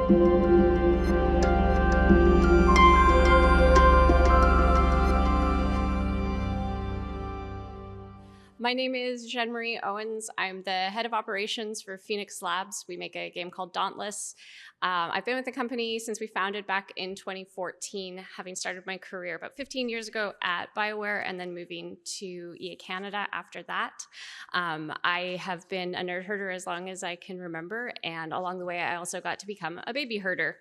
My name is Jeanne-Marie Owens. I'm the head of operations for Phoenix Labs. We make a game called Dauntless. I've been with the company since we founded back in 2014, having started my career about 15 years ago at BioWare and then moving to EA Canada after that. I have been a nerd herder as long as I can remember, and along the way I also got to become a baby herder.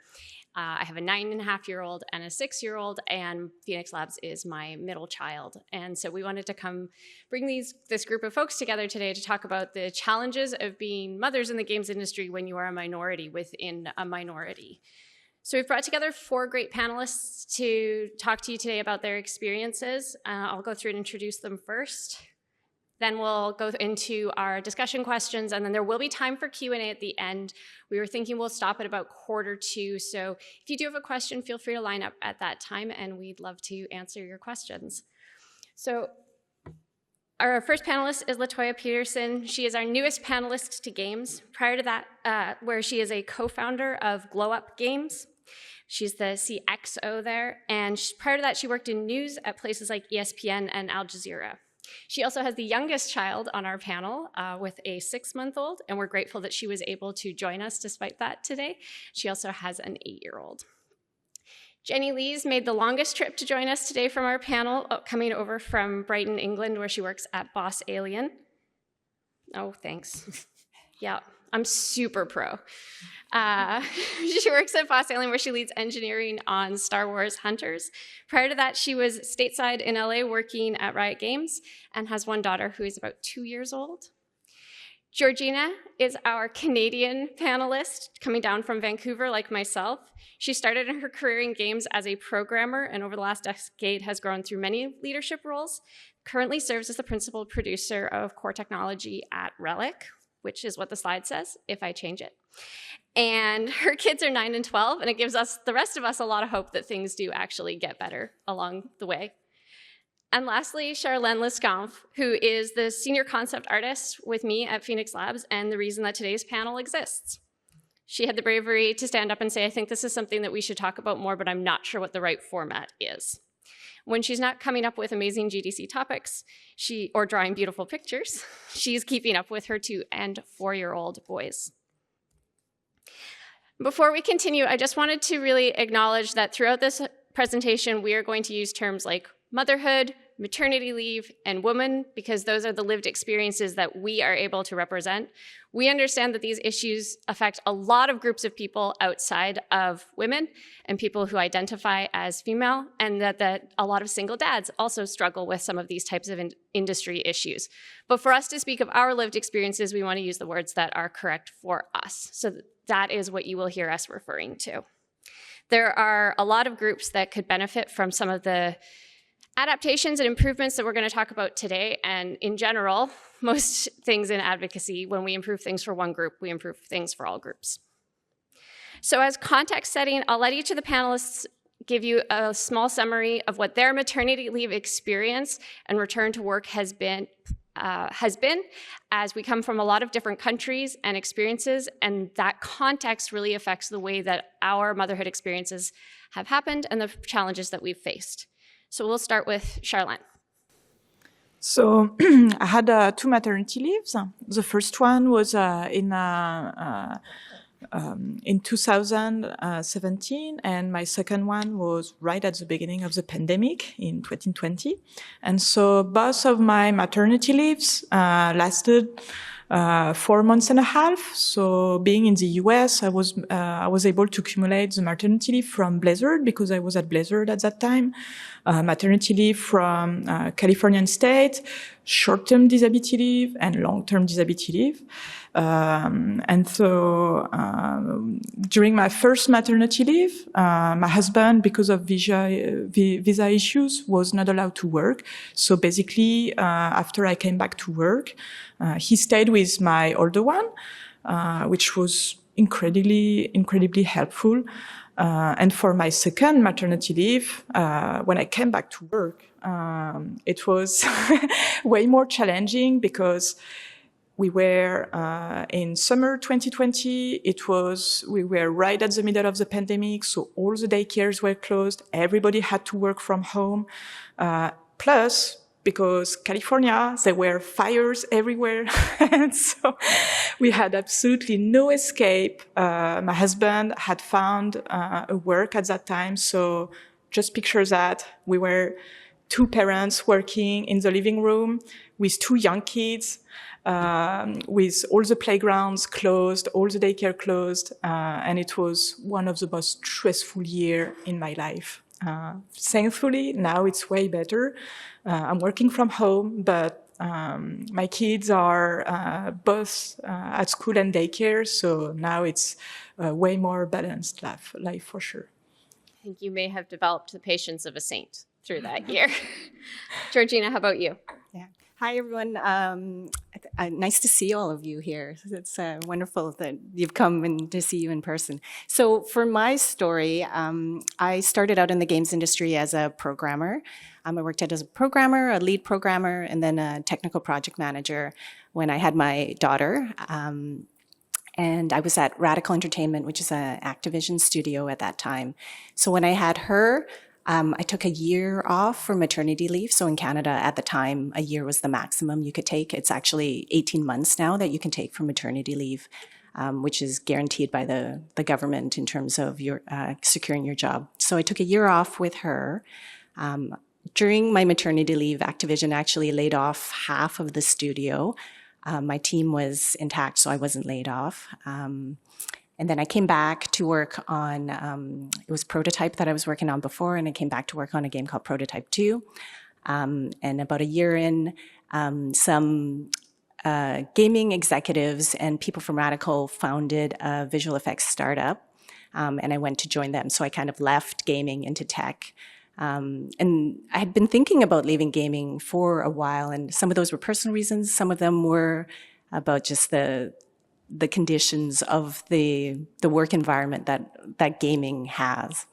I have a 9.5-year-old and a 6-year-old, and Phoenix Labs is my middle child. And so we wanted to come bring this group of folks together today to talk about the challenges of being mothers in the games industry when you are a minority within a minority. So we've brought together 4 great panelists to talk to you today about their experiences. I'll go through and introduce them first. Then we'll go into our discussion questions, and then there will be time for Q&A at the end. We were thinking we'll stop at about 1:45, so if you do have a question, feel free to line up at that time, and we'd love to answer your questions. So our first panelist is LaToya Peterson. She is our newest panelist to games. Prior to that, where she is a co-founder of Glow Up Games. She's the CXO there, and prior to that, she worked in news at places like ESPN and Al Jazeera. She also has the youngest child on our panel with a 6-month-old, and we're grateful that she was able to join us despite that today. She also has an 8-year-old. Jenny Lees made the longest trip to join us today from our panel, coming over from Brighton, England, where she works at Boss Alien. Oh, thanks. Yeah, I'm super pro. She works at Boss Alien, where she leads engineering on Star Wars Hunters. Prior to that, she was stateside in LA working at Riot Games and has one daughter who is about 2 years old. Georgina is our Canadian panelist, coming down from Vancouver like myself. She started her career in games as a programmer, and over the last decade has grown through many leadership roles. Currently serves as the principal producer of core technology at Relic, which is what the slide says, if I change it. And her kids are 9 and 12, and it gives us, the rest of us, a lot of hope that things do actually get better along the way. And lastly, Charlene Lescamph, who is the senior concept artist with me at Phoenix Labs and the reason that today's panel exists. She had the bravery to stand up and say, I think this is something that we should talk about more, but I'm not sure what the right format is. When she's not coming up with amazing GDC topics or drawing beautiful pictures, she's keeping up with her 2- and 4-year-old boys. Before we continue, I just wanted to really acknowledge that throughout this presentation, we are going to use terms like motherhood, maternity leave, and woman, because those are the lived experiences that we are able to represent. We understand that these issues affect a lot of groups of people outside of women and people who identify as female, and that a lot of single dads also struggle with some of these types of industry issues. But for us to speak of our lived experiences, we want to use the words that are correct for us. So that is what you will hear us referring to. There are a lot of groups that could benefit from some of the adaptations and improvements that we're going to talk about today, and in general, most things in advocacy, when we improve things for one group, we improve things for all groups. So as context setting, I'll let each of the panelists give you a small summary of what their maternity leave experience and return to work has been, as we come from a lot of different countries and experiences, and that context really affects the way that our motherhood experiences have happened and the challenges that we've faced. So we'll start with Charlene. So I had 2 maternity leaves. The first one was in 2017, and my second one was right at the beginning of the pandemic in 2020. And so both of my maternity leaves lasted 4 months and a half. So being in the US, I was able to accumulate the maternity leave from Blizzard, because I was at Blizzard at that time. Maternity leave from Californian state, short-term disability leave, and long-term disability leave. And so during my first maternity leave, my husband, because of visa issues, was not allowed to work. So basically, after I came back to work, he stayed with my older one, which was incredibly helpful. And for my second maternity leave, when I came back to work, it was way more challenging, because we were in summer 2020. We were right at the middle of the pandemic, so all the daycares were closed. Everybody had to work from home. Plus, because California, there were fires everywhere. And so we had absolutely no escape. My husband had found a work at that time. So just picture that. We were two parents working in the living room with two young kids, with all the playgrounds closed, all the daycare closed. And it was one of the most stressful years in my life. Thankfully, now it's way better. I'm working from home, but my kids are both at school and daycare, so now it's a way more balanced life for sure. I think you may have developed the patience of a saint through that year. Georgina, how about you? Yeah. Hi, everyone. Nice to see all of you here. It's wonderful that you've come and to see you in person. So for my story, I started out in the games industry as a programmer. I worked as a programmer, a lead programmer, and then a technical project manager when I had my daughter. And I was at Radical Entertainment, which is an Activision studio at that time. So when I had her, I took a year off for maternity leave. So in Canada at the time, a year was the maximum you could take. It's actually 18 months now that you can take for maternity leave, which is guaranteed by the government in terms of your securing your job. So I took a year off with her. During my maternity leave, Activision actually laid off half of the studio. My team was intact, so I wasn't laid off. And then I came back to work on, it was Prototype that I was working on before, and I came back to work on a game called Prototype 2. And about a year in, some gaming executives and people from Radical founded a visual effects startup, and I went to join them. So I kind of left gaming into tech. And I had been thinking about leaving gaming for a while, and some of those were personal reasons. Some of them were about just the conditions of the work environment that gaming has.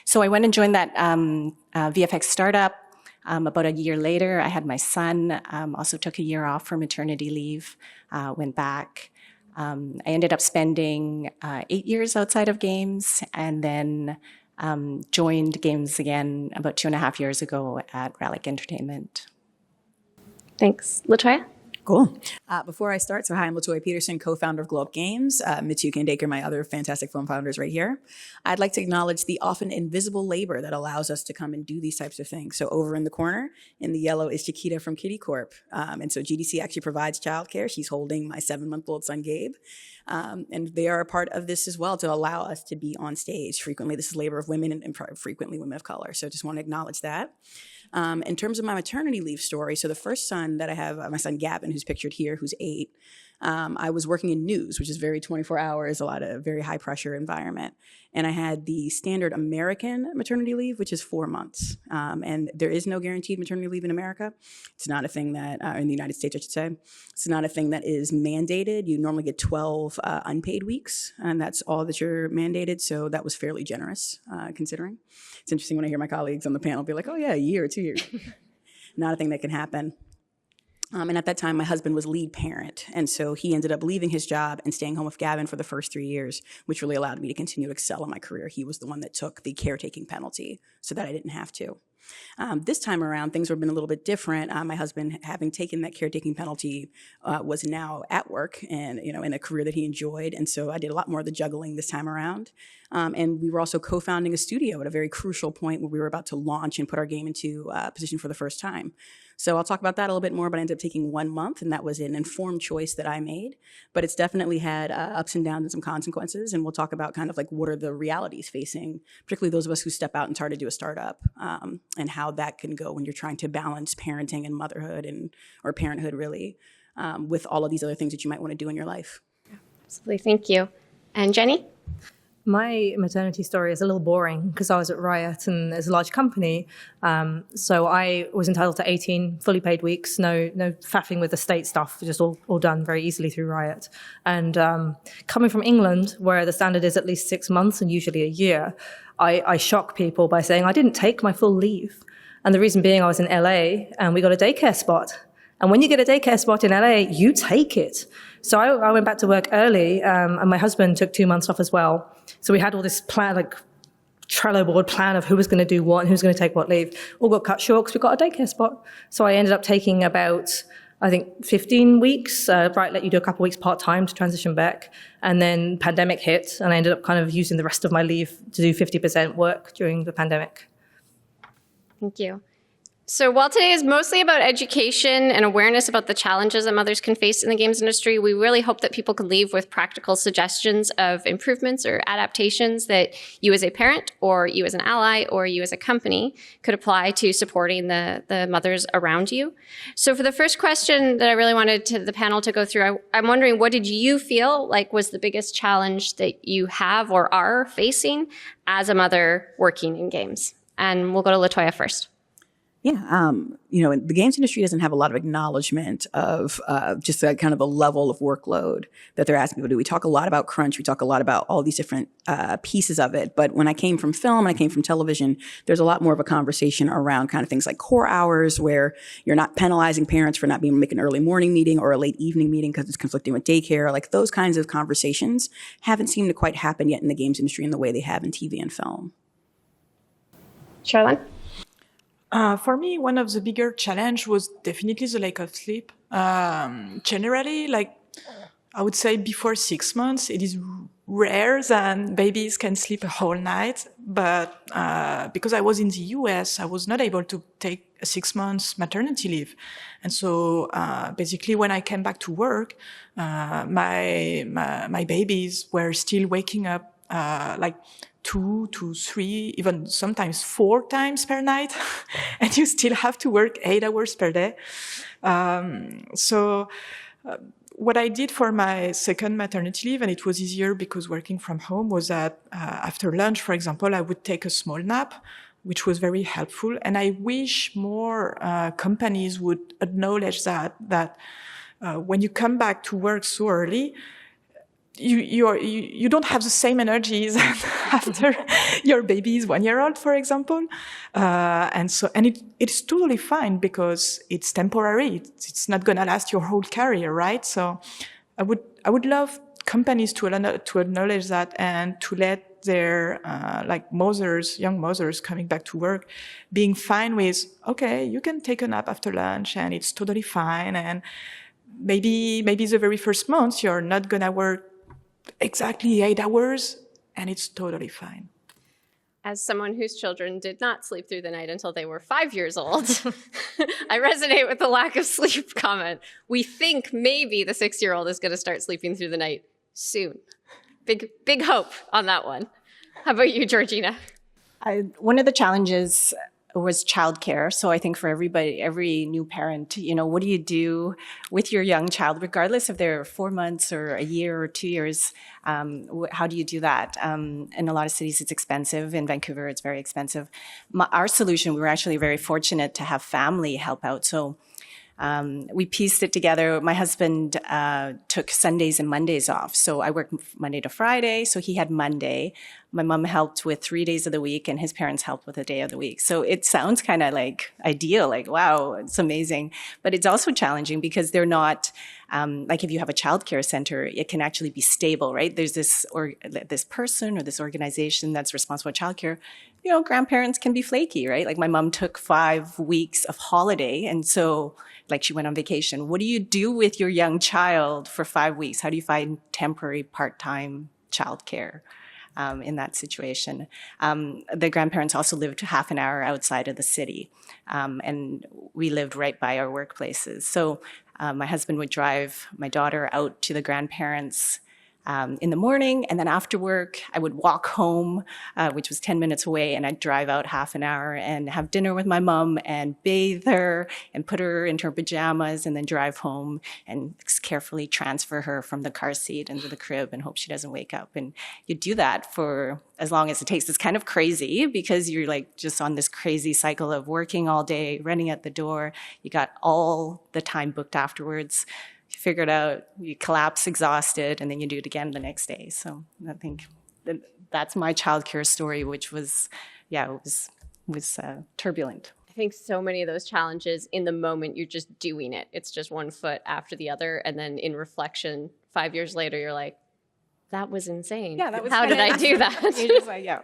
So I went and joined that VFX startup. About a year later, I had my son, also took a year off for maternity leave, went back. I ended up spending 8 years outside of games, and then joined games again about 2.5 years ago at Radical Entertainment. Thanks. LaToya? Cool. Before I start, so hi, I'm LaToya Peterson, co-founder of Glow Up Games. Mituka and Dacre, my other fantastic film founders right here. I'd like to acknowledge the often invisible labor that allows us to come and do these types of things. So over in the corner, in the yellow, is Chiquita from Kitty Corp. And so GDC actually provides childcare. She's holding my 7-month-old son, Gabe. And they are a part of this as well to allow us to be on stage. Frequently, this is labor of women and frequently women of color. So just want to acknowledge that. In terms of my maternity leave story, so the first son that I have, my son Gavin, who's pictured here, who's 8, I was working in news, which is very 24 hours, a lot of very high pressure environment. And I had the standard American maternity leave, which is 4 months. And there is no guaranteed maternity leave in America. It's not a thing that, in the United States, I should say, it's not a thing that is mandated. You normally get 12 unpaid weeks, and that's all that you're mandated. So that was fairly generous, considering. It's interesting when I hear my colleagues on the panel be like, oh yeah, a year or 2 years. Not a thing that can happen. And at that time, my husband was lead parent. And so he ended up leaving his job and staying home with Gavin for the first 3 years, which really allowed me to continue to excel in my career. He was the one that took the caretaking penalty so that I didn't have to. This time around, things have been a little bit different. My husband, having taken that caretaking penalty, was now at work and, in a career that he enjoyed. And so I did a lot more of the juggling this time around. And we were also co-founding a studio at a very crucial point where we were about to launch and put our game into position for the first time. So I'll talk about that a little bit more, but I ended up taking 1 month, and that was an informed choice that I made. But it's definitely had ups and downs and some consequences, and we'll talk about kind of like what are the realities facing, particularly those of us who step out and try to do a startup, and how that can go when you're trying to balance parenting and motherhood or parenthood really, with all of these other things that you might want to do in your life. Absolutely. Thank you. And Jenny? My maternity story is a little boring because I was at Riot and there's a large company. So I was entitled to 18 fully paid weeks, no faffing with the state stuff, just all done very easily through Riot. And coming from England, where the standard is at least 6 months and usually a year, I shock people by saying I didn't take my full leave. And the reason being I was in LA and we got a daycare spot. And when you get a daycare spot in LA, you take it. So I went back to work early, and my husband took 2 months off as well. So we had all this plan, like Trello board plan of who was going to do what and who's going to take what leave. All got cut short because we got a daycare spot. So I ended up taking about, I think, 15 weeks, let you do a couple of weeks part-time to transition back. And then pandemic hit, and I ended up kind of using the rest of my leave to do 50% work during the pandemic. Thank you. So while today is mostly about education and awareness about the challenges that mothers can face in the games industry, we really hope that people can leave with practical suggestions of improvements or adaptations that you as a parent or you as an ally or you as a company could apply to supporting the mothers around you. So for the first question that I really wanted the panel to go through, I'm wondering, what did you feel like was the biggest challenge that you have or are facing as a mother working in games? And we'll go to LaToya first. Yeah, the games industry doesn't have a lot of acknowledgement of just that kind of a level of workload that they're asking people to do. We talk a lot about crunch. We talk a lot about all these different pieces of it. But when I came from film and I came from television, there's a lot more of a conversation around kind of things like core hours, where you're not penalizing parents for not being able to make an early morning meeting or a late evening meeting because it's conflicting with daycare. Like those kinds of conversations haven't seemed to quite happen yet in the games industry in the way they have in TV and film. Charlene? For me, one of the bigger challenge was definitely the lack of sleep. Generally, I would say before 6 months, it is rare that babies can sleep a whole night. But because I was in the US, I was not able to take a 6 months maternity leave. And so basically when I came back to work, my babies were still waking up 2 to 3, even sometimes 4 times per night, and you still have to work 8 hours per day. What I did for my second maternity leave, and it was easier because working from home, was that after lunch, for example, I would take a small nap, which was very helpful. And I wish more companies would acknowledge that when you come back to work so early, you don't have the same energies after your baby is 1 year old, for example, and it's totally fine because it's temporary. It's not going to last your whole career, right? So I would love companies to acknowledge that and to let their young mothers coming back to work, being fine with, okay, you can take a nap after lunch and it's totally fine. And maybe the very first month you're not going to work exactly 8 hours, and it's totally fine. As someone whose children did not sleep through the night until they were 5 years old, I resonate with the lack of sleep comment. We think maybe the 6-year-old is going to start sleeping through the night soon. Big hope on that one. How about you, Georgina? One of the challenges was childcare. So I think for everybody, every new parent, what do you do with your young child, regardless if they're 4 months or a year or 2 years? How do you do that? In a lot of cities, it's expensive. In Vancouver, it's very expensive. Our solution, we were actually very fortunate to have family help out. So we pieced it together. My husband took Sundays and Mondays off. So I worked Monday to Friday. So he had Monday. My mom helped with 3 days of the week, and his parents helped with a day of the week. So it sounds kind of like ideal, like, wow, it's amazing. But it's also challenging because they're not, like if you have a childcare center, it can actually be stable, right? There's this person or this organization that's responsible for childcare. Grandparents can be flaky, right? Like my mom took 5 weeks of holiday, and so she went on vacation. What do you do with your young child for 5 weeks? How do you find temporary part-time childcare in that situation? The grandparents also lived half an hour outside of the city, and we lived right by our workplaces. So my husband would drive my daughter out to the grandparents in the morning, and then after work, I would walk home, which was 10 minutes away, and I'd drive out half an hour and have dinner with my mom and bathe her and put her into her pajamas and then drive home and carefully transfer her from the car seat into the crib and hope she doesn't wake up. And you do that for as long as it takes. It's kind of crazy because you're just on this crazy cycle of working all day, running at the door. You got all the time booked afterwards. You figure it out, you collapse exhausted, and then you do it again the next day. So I think that's my childcare story, which was, it was turbulent. think so many of those challenges in the moment, you're just doing it. It's just one foot after the other. And then in reflection, 5 years later, you're like, that was insane. Yeah, that was How did I do that? You're just like, yeah.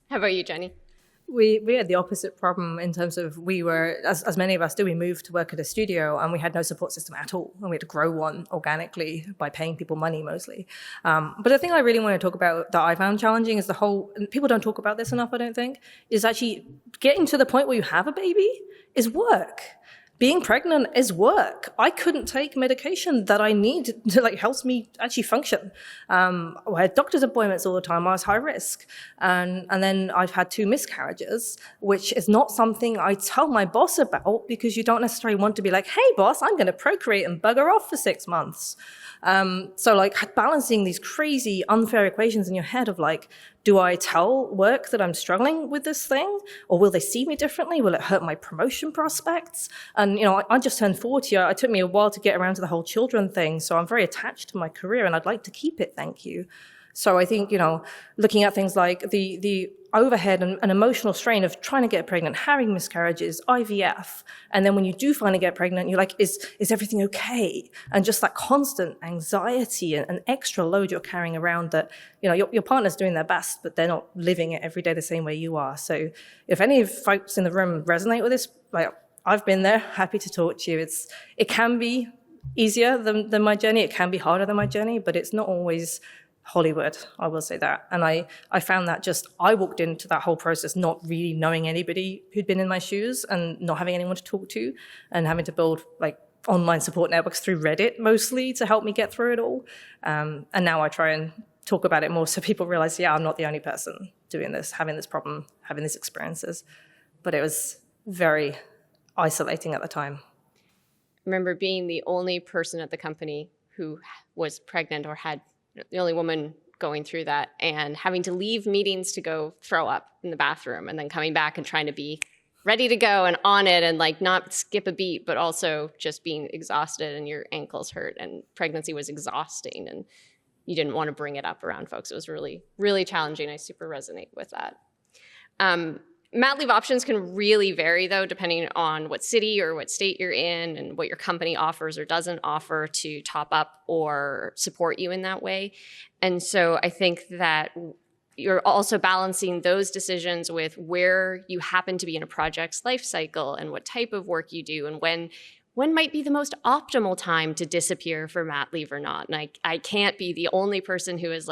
How about you, Jenny? We had the opposite problem in terms of we were, as many of us do, we moved to work at a studio and we had no support system at all. And we had to grow one organically by paying people money mostly. But the thing I really want to talk about that I found challenging is the whole, and people don't talk about this enough, I don't think, is actually getting to the point where you have a baby is work. Being pregnant is work. I couldn't take medication that I need to help me actually function. I had doctor's appointments all the time. I was high risk. And then I've had 2 miscarriages, which is not something I tell my boss about because you don't necessarily want to be like, hey boss, I'm going to procreate and bugger off for 6 months. So balancing these crazy unfair equations in your head of do I tell work that I'm struggling with this thing? Or will they see me differently? Will it hurt my promotion prospects? And, I just turned 40. It took me a while to get around to the whole children thing. So I'm very attached to my career and I'd like to keep it, thank you. So I think, looking at things like the overhead and emotional strain of trying to get pregnant, having miscarriages, IVF, and then when you do finally get pregnant, you're like, is everything okay? And just that constant anxiety and extra load you're carrying around that, your partner's doing their best, but they're not living it every day the same way you are. So if any of folks in the room resonate with this, I've been there, happy to talk to you. It can be easier than my journey. It can be harder than my journey, but it's not always Hollywood, I will say that. And I found that I walked into that whole process not really knowing anybody who'd been in my shoes and not having anyone to talk to and having to build online support networks through Reddit mostly to help me get through it all. And now I try and talk about it more so people realize, yeah, I'm not the only person doing this, having this problem, having these experiences. But it was very isolating at the time. I remember being the only person at the company who was pregnant or had the only woman going through that and having to leave meetings to go throw up in the bathroom and then coming back and trying to be ready to go and on it and not skip a beat, but also just being exhausted and your ankles hurt and pregnancy was exhausting and you didn't want to bring it up around folks. It was really, really challenging. I super resonate with that. Mat leave options can really vary, though, depending on what city or what state you're in and what your company offers or doesn't offer to top up or support you in that way. And so I think that you're also balancing those decisions with where you happen to be in a project's life cycle and what type of work you do and when might be the most optimal time to disappear for mat leave or not. And I can't be the only person who has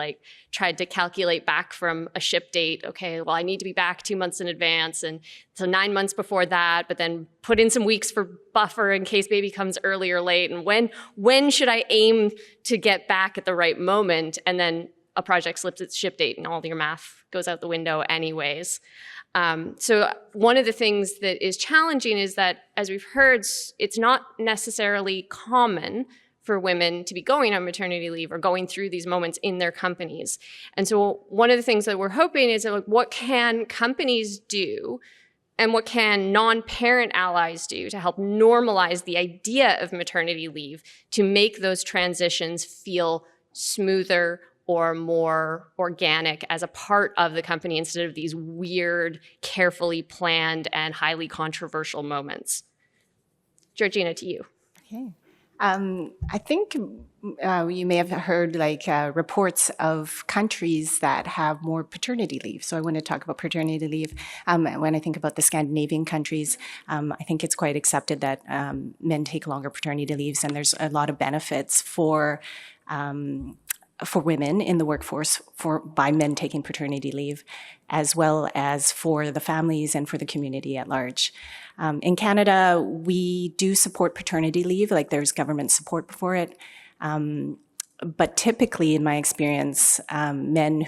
tried to calculate back from a ship date. Okay, well, I need to be back 2 months in advance. And so 9 months before that, but then put in some weeks for buffer in case baby comes early or late. And when should I aim to get back at the right moment? And then a project slips its ship date and all your math goes out the window anyways. So one of the things that is challenging is that, as we've heard, it's not necessarily common for women to be going on maternity leave or going through these moments in their companies. And so one of the things that we're hoping is that, what can companies do and what can non-parent allies do to help normalize the idea of maternity leave to make those transitions feel smoother or more organic as a part of the company instead of these weird, carefully planned and highly controversial moments. Georgina, to you. Okay. I think you may have heard reports of countries that have more paternity leave. So I want to talk about paternity leave. When I think about the Scandinavian countries, I think it's quite accepted that men take longer paternity leaves, and there's a lot of benefits for women in the workforce by men taking paternity leave, as well as for the families and for the community at large. In Canada, we do support paternity leave, there's government support for it. But typically, in my experience, men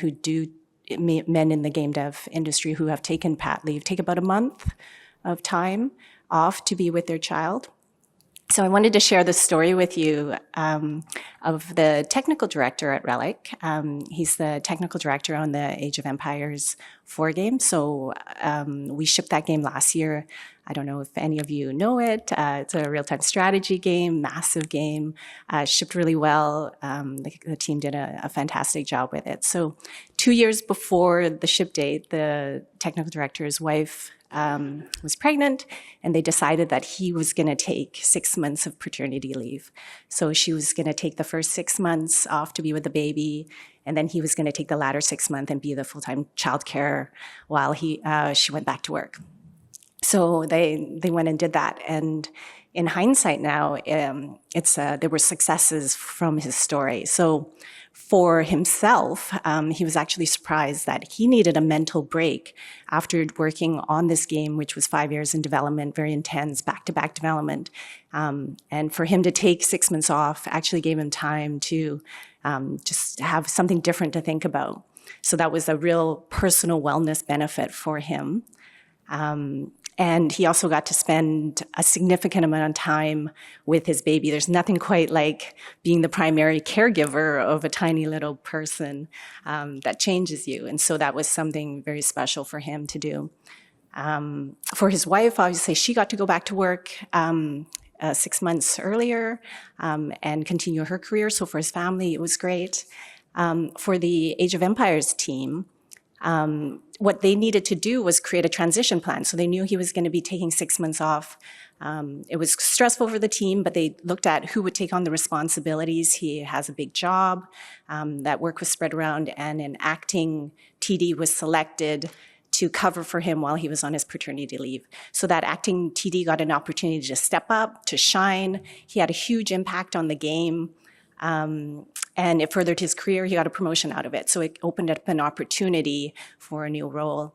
in the game dev industry who have taken pat leave take about a month of time off to be with their child. So I wanted to share this story with you of the technical director at Relic. He's the technical director on the Age of Empires 4 game. So we shipped that game last year. I don't know if any of you know it. It's a real-time strategy game, massive game, shipped really well. The team did a fantastic job with it. So 2 years before the ship date, the technical director's wife was pregnant, and they decided that he was going to take 6 months of paternity leave. So she was going to take the first 6 months off to be with the baby, and then he was going to take the latter 6 months and be the full-time childcare while she went back to work. So they went and did that, and in hindsight now, there were successes from his story. So for himself, he was actually surprised that he needed a mental break after working on this game, which was 5 years in development, very intense, back-to-back development. And for him to take 6 months off actually gave him time to just have something different to think about. So that was a real personal wellness benefit for him. And he also got to spend a significant amount of time with his baby. There's nothing quite like being the primary caregiver of a tiny little person that changes you. And so that was something very special for him to do. For his wife, obviously, she got to go back to work 6 months earlier and continue her career. So for his family, it was great. For the Age of Empires team, what they needed to do was create a transition plan. So they knew he was going to be taking 6 months off. It was stressful for the team, but they looked at who would take on the responsibilities. He has a big job. That work was spread around, and an acting TD was selected to cover for him while he was on his paternity leave. So that acting TD got an opportunity to step up, to shine. He had a huge impact on the game. And it furthered his career. He got a promotion out of it. So it opened up an opportunity for a new role.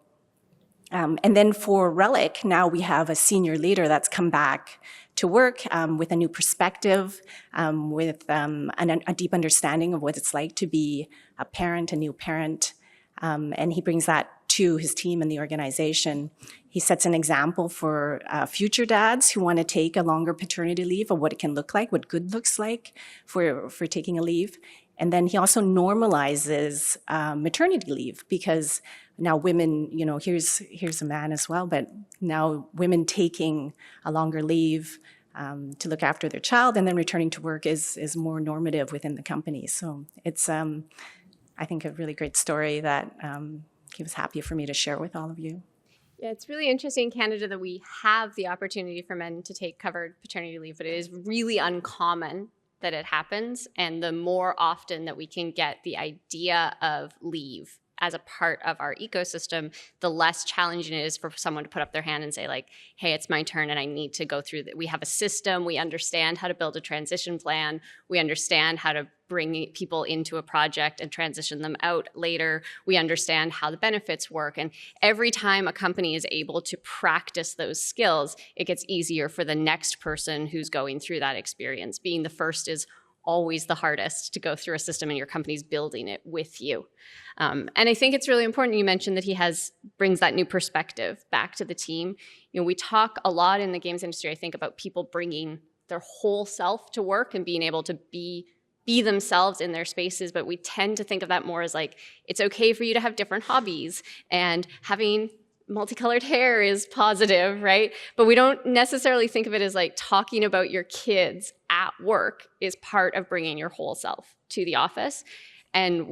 And then for Relic, now we have a senior leader that's come back to work with a new perspective, with a deep understanding of what it's like to be a parent, a new parent. And he brings that to his team and the organization. He sets an example for future dads who want to take a longer paternity leave of what it can look like, what good looks like for taking a leave. And then he also normalizes maternity leave, because now women, here's a man as well, but now women taking a longer leave to look after their child and then returning to work is more normative within the company. So it's, I think, a really great story that he was happy for me to share with all of you. Yeah, it's really interesting in Canada that we have the opportunity for men to take covered paternity leave, but it is really uncommon that it happens. And the more often that we can get the idea of leave as a part of our ecosystem, the less challenging it is for someone to put up their hand and say, like, hey, it's my turn and I need to go through that. We have a system. We understand how to build a transition plan. We understand how to bring people into a project and transition them out later. We understand how the benefits work. And every time a company is able to practice those skills, it gets easier for the next person who's going through that experience. Being the first is always the hardest to go through a system, and your company's building it with you. And I think it's really important you mentioned that he brings that new perspective back to the team. We talk a lot in the games industry, I think, about people bringing their whole self to work and being able to be themselves in their spaces, but we tend to think of that more as like, it's okay for you to have different hobbies, and having multicolored hair is positive, right? But we don't necessarily think of it as like talking about your kids at work is part of bringing your whole self to the office. And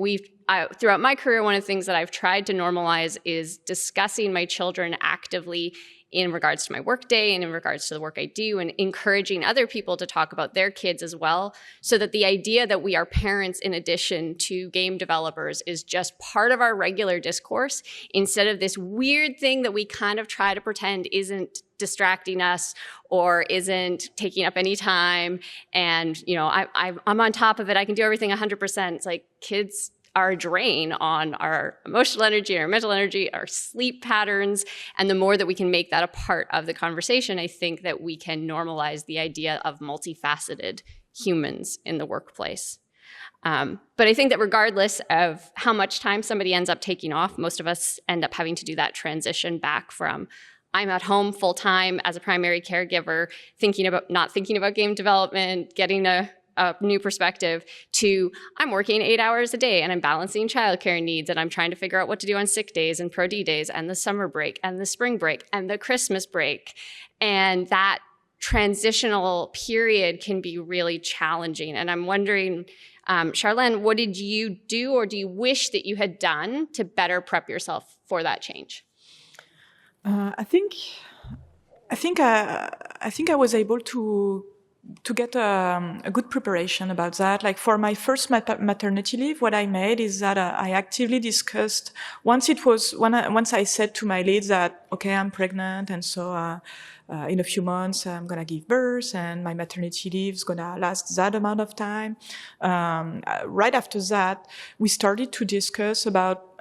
throughout my career, one of the things that I've tried to normalize is discussing my children actively in regards to my work day and in regards to the work I do, and encouraging other people to talk about their kids as well, so that the idea that we are parents in addition to game developers is just part of our regular discourse, instead of this weird thing that we kind of try to pretend isn't distracting us or isn't taking up any time. And, I'm on top of it. I can do everything 100%. It's like kids are a drain on our emotional energy, our mental energy, our sleep patterns. And the more that we can make that a part of the conversation, I think that we can normalize the idea of multifaceted humans in the workplace. But I think that regardless of how much time somebody ends up taking off, most of us end up having to do that transition back from I'm at home full time as a primary caregiver, not thinking about game development, getting a new perspective, to I'm working 8 hours a day and I'm balancing childcare needs, and I'm trying to figure out what to do on sick days and pro D days and the summer break and the spring break and the Christmas break. And that transitional period can be really challenging. And I'm wondering, Charlene, what did you do or do you wish that you had done to better prep yourself for that change? I think I was able to get a good preparation about that. Like for my first maternity leave, what I made is that I actively discussed once I said to my leads that okay, I'm pregnant, and so in a few months I'm gonna give birth, and my maternity leave is gonna last that amount of time. Right after that, we started to discuss about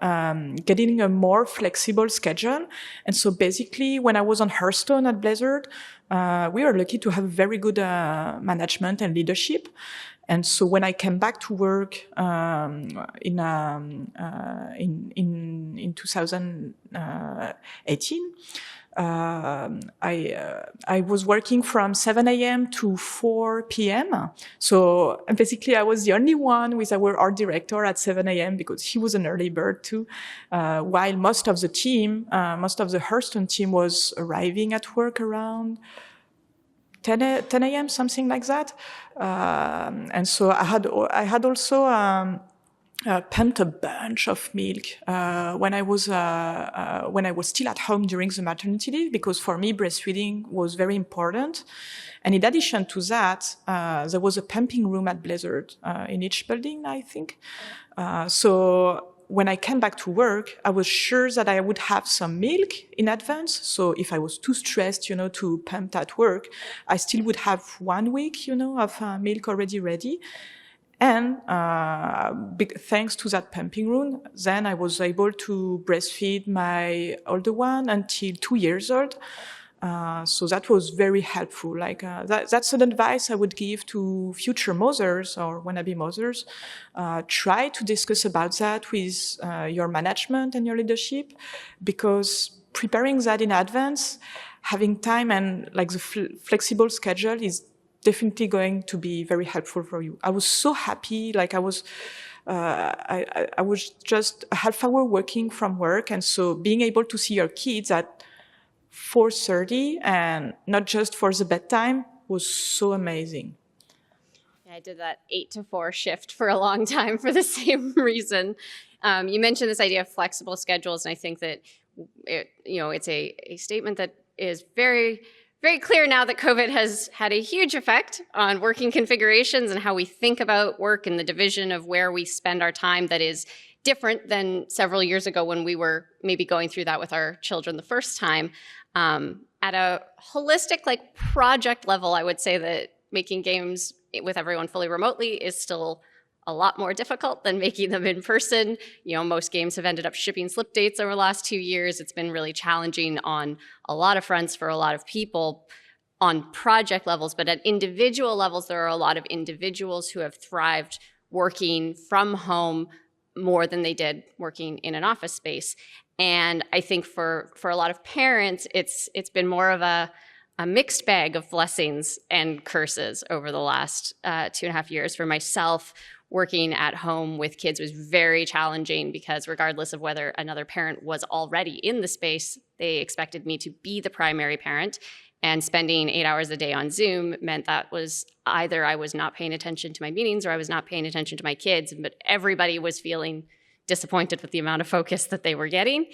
getting a more flexible schedule. And so basically, when I was on Hearthstone at Blizzard, we were lucky to have very good management and leadership. And so when I came back to work in 2018, I was working from 7 a.m. to 4 p.m. So basically, I was the only one with our art director at 7 a.m. because he was an early bird too. While most of the team, most of the Hearthstone team was arriving at work around 10 a.m., something like that. And so I had also pumped a bunch of milk when I was still at home during the maternity leave, because for me breastfeeding was very important. And in addition to that, there was a pumping room at Blizzard in each building, I think. So when I came back to work, I was sure that I would have some milk in advance. So if I was too stressed, to pump at work, I still would have 1 week, of milk already ready. And thanks to that pumping room, then I was able to breastfeed my older one until 2 years old. So that was very helpful. Like that's an advice I would give to future mothers or wannabe mothers. Try to discuss about that with your management and your leadership, because preparing that in advance, having time and like the flexible schedule is definitely going to be very helpful for you. I was so happy. Like I was just a half hour working from work, and so being able to see your kids at 4:30 and not just for the bedtime was so amazing. Yeah, I did that 8 to 4 shift for a long time for the same reason. You mentioned this idea of flexible schedules, and I think that it's a statement that is very, very clear now that COVID has had a huge effect on working configurations and how we think about work and the division of where we spend our time that is different than several years ago when we were maybe going through that with our children the first time. At a holistic, project level, I would say that making games with everyone fully remotely is still a lot more difficult than making them in person. Most games have ended up shipping slip dates over the last 2 years. It's been really challenging on a lot of fronts for a lot of people on project levels, but at individual levels, there are a lot of individuals who have thrived working from home more than they did working in an office space. And I think for a lot of parents, it's been more of a mixed bag of blessings and curses over the last 2.5 years. For myself, working at home with kids was very challenging because regardless of whether another parent was already in the space, they expected me to be the primary parent. And spending 8 hours a day on Zoom meant that was either I was not paying attention to my meetings or I was not paying attention to my kids, but everybody was feeling disappointed with the amount of focus that they were getting.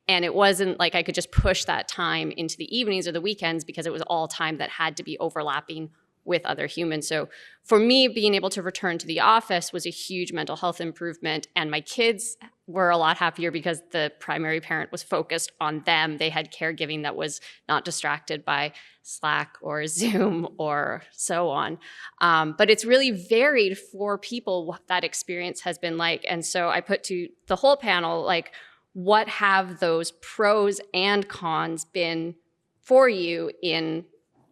And it wasn't like I could just push that time into the evenings or the weekends because it was all time that had to be overlapping with other humans. So for me, being able to return to the office was a huge mental health improvement. And my kids were a lot happier because the primary parent was focused on them. They had caregiving that was not distracted by Slack or Zoom or so on. But it's really varied for people what that experience has been like. And so I put to the whole panel, what have those pros and cons been for you in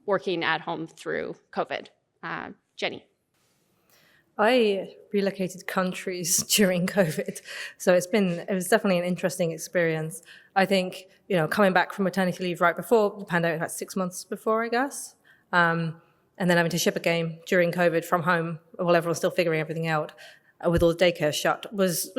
working at home through COVID? Jenny. I relocated countries during COVID, so it was definitely an interesting experience. I think, coming back from maternity leave right before the pandemic, about 6 months before, I guess, and then having to ship a game during COVID from home while everyone's still figuring everything out with all the daycare shut was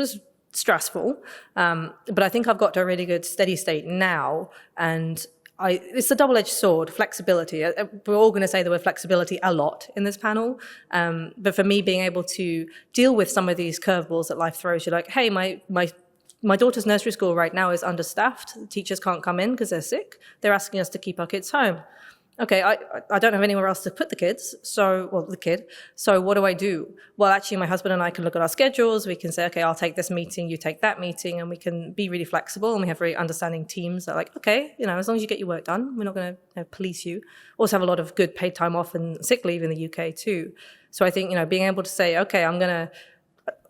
stressful. But I think I've got to a really good steady state now, and it's a double-edged sword, flexibility. We're all going to say the word flexibility a lot in this panel. But for me, being able to deal with some of these curveballs that life throws you, like, hey, my my daughter's nursery school right now is understaffed. The teachers can't come in because they're sick. They're asking us to keep our kids home. Okay, I don't have anywhere else to put the kids, so what do I do? Well, actually, my husband and I can look at our schedules. We can say, okay, I'll take this meeting, you take that meeting, and we can be really flexible, and we have very understanding teams that are like, okay, as long as you get your work done, we're not going to police you. Also have a lot of good paid time off and sick leave in the UK too. So I think, being able to say, okay,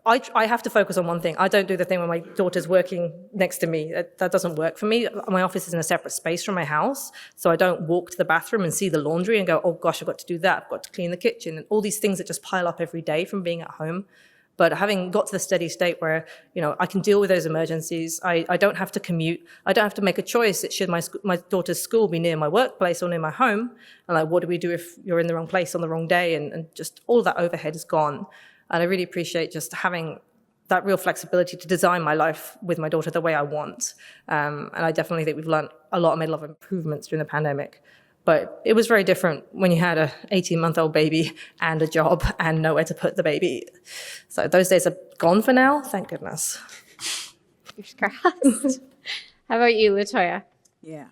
I have to focus on one thing. I don't do the thing when my daughter's working next to me. That doesn't work for me. My office is in a separate space from my house, so I don't walk to the bathroom and see the laundry and go, oh gosh, I've got to do that. I've got to clean the kitchen, and all these things that just pile up every day from being at home. But having got to the steady state where, I can deal with those emergencies, I don't have to commute. I don't have to make a choice. Should my daughter's school be near my workplace or near my home? And what do we do if you're in the wrong place on the wrong day? And just all of that overhead is gone. And I really appreciate just having that real flexibility to design my life with my daughter the way I want. And I definitely think we've learned a lot and made a lot of improvements during the pandemic. But it was very different when you had a 18-month-old baby and a job and nowhere to put the baby. So those days are gone for now, thank goodness. Fingers crossed. How about you, Latoya? Yeah,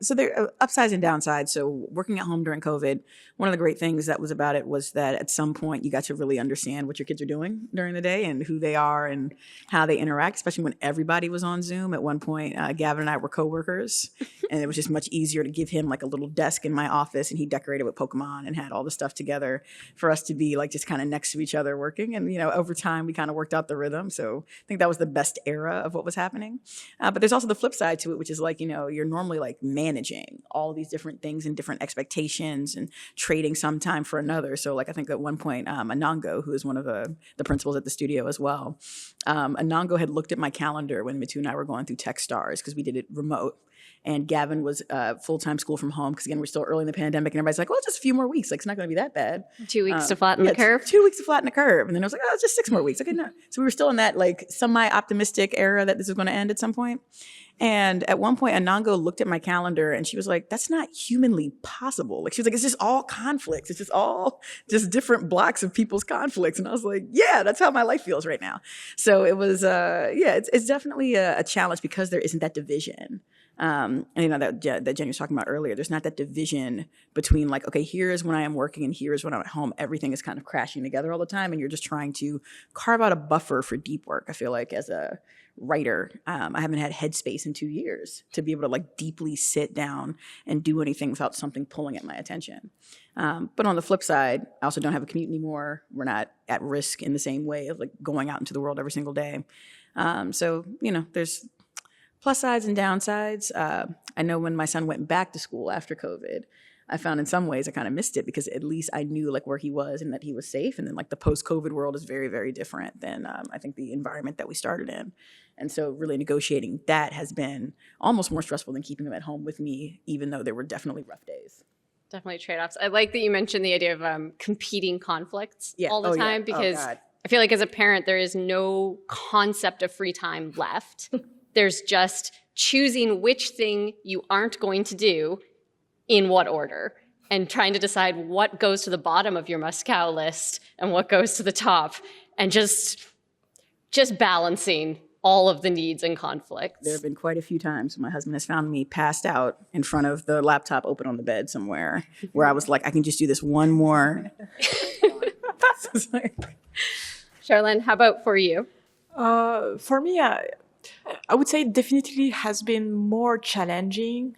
so there are upsides and downsides. So working at home during COVID, one of the great things that was about it was that at some point you got to really understand what your kids are doing during the day and who they are and how they interact, especially when everybody was on Zoom. At one point, Gavin and I were coworkers, and it was just much easier to give him like a little desk in my office, and he decorated with Pokemon and had all the stuff together for us to be like just kind of next to each other working. And, over time, we kind of worked out the rhythm. So I think that was the best era of what was happening. But there's also the flip side to it, which is like, you're normally like managing all these different things and different expectations and trading some time for another. So like I think at one point, Anango, who is one of the principals at the studio as well, Anango had looked at my calendar when Mitu and I were going through Techstars because we did it remote. And Gavin was full-time school from home because, again, we're still early in the pandemic. And everybody's like, well, just a few more weeks. Like, it's not going to be that bad. 2 weeks to flatten the curve? 2 weeks to flatten the curve. And then I was like, oh, it's just 6 more weeks. Okay, no. So we were still in that, like, semi-optimistic era that this was going to end at some point. And at one point, Anango looked at my calendar and she was like, that's not humanly possible. Like, she was like, it's just all conflicts. It's just all just different blocks of people's conflicts. And I was like, yeah, that's how my life feels right now. So it was, it's definitely a challenge because there isn't that division. And that Jenny was talking about earlier, there's not that division between like, okay, here's when I am working and here's when I'm at home. Everything is kind of crashing together all the time. And you're just trying to carve out a buffer for deep work. I feel like as a writer, I haven't had headspace in 2 years to be able to like deeply sit down and do anything without something pulling at my attention. But on the flip side, I also don't have a commute anymore. We're not at risk in the same way of like going out into the world every single day. So, there's plus sides and downsides. I know when my son went back to school after COVID, I found in some ways I kind of missed it because at least I knew like where he was and that he was safe. And then like the post-COVID world is very, very different than I think the environment that we started in. And so really negotiating that has been almost more stressful than keeping him at home with me, even though there were definitely rough days. Definitely trade-offs. I like that you mentioned the idea of competing conflicts all the time because I feel like as a parent, there is no concept of free time left. There's just choosing which thing you aren't going to do in what order and trying to decide what goes to the bottom of your must-cow list and what goes to the top and just balancing all of the needs and conflicts. There have been quite a few times my husband has found me passed out in front of the laptop open on the bed somewhere where I was like, I can just do this one more. Charlene, how about for you? For me, I would say it definitely has been more challenging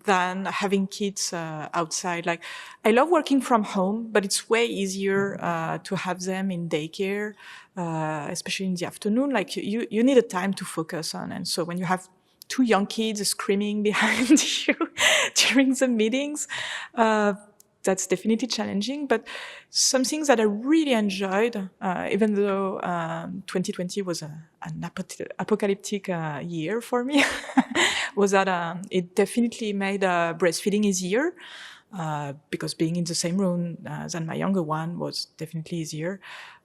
than having kids outside. Like, I love working from home, but it's way easier to have them in daycare, especially in the afternoon. Like, you need a time to focus on. And so when you have 2 young kids screaming behind you during the meetings, that's definitely challenging, but some things that I really enjoyed, even though 2020 was an apocalyptic year for me, was that it definitely made breastfeeding easier, because being in the same room than my younger one was definitely easier.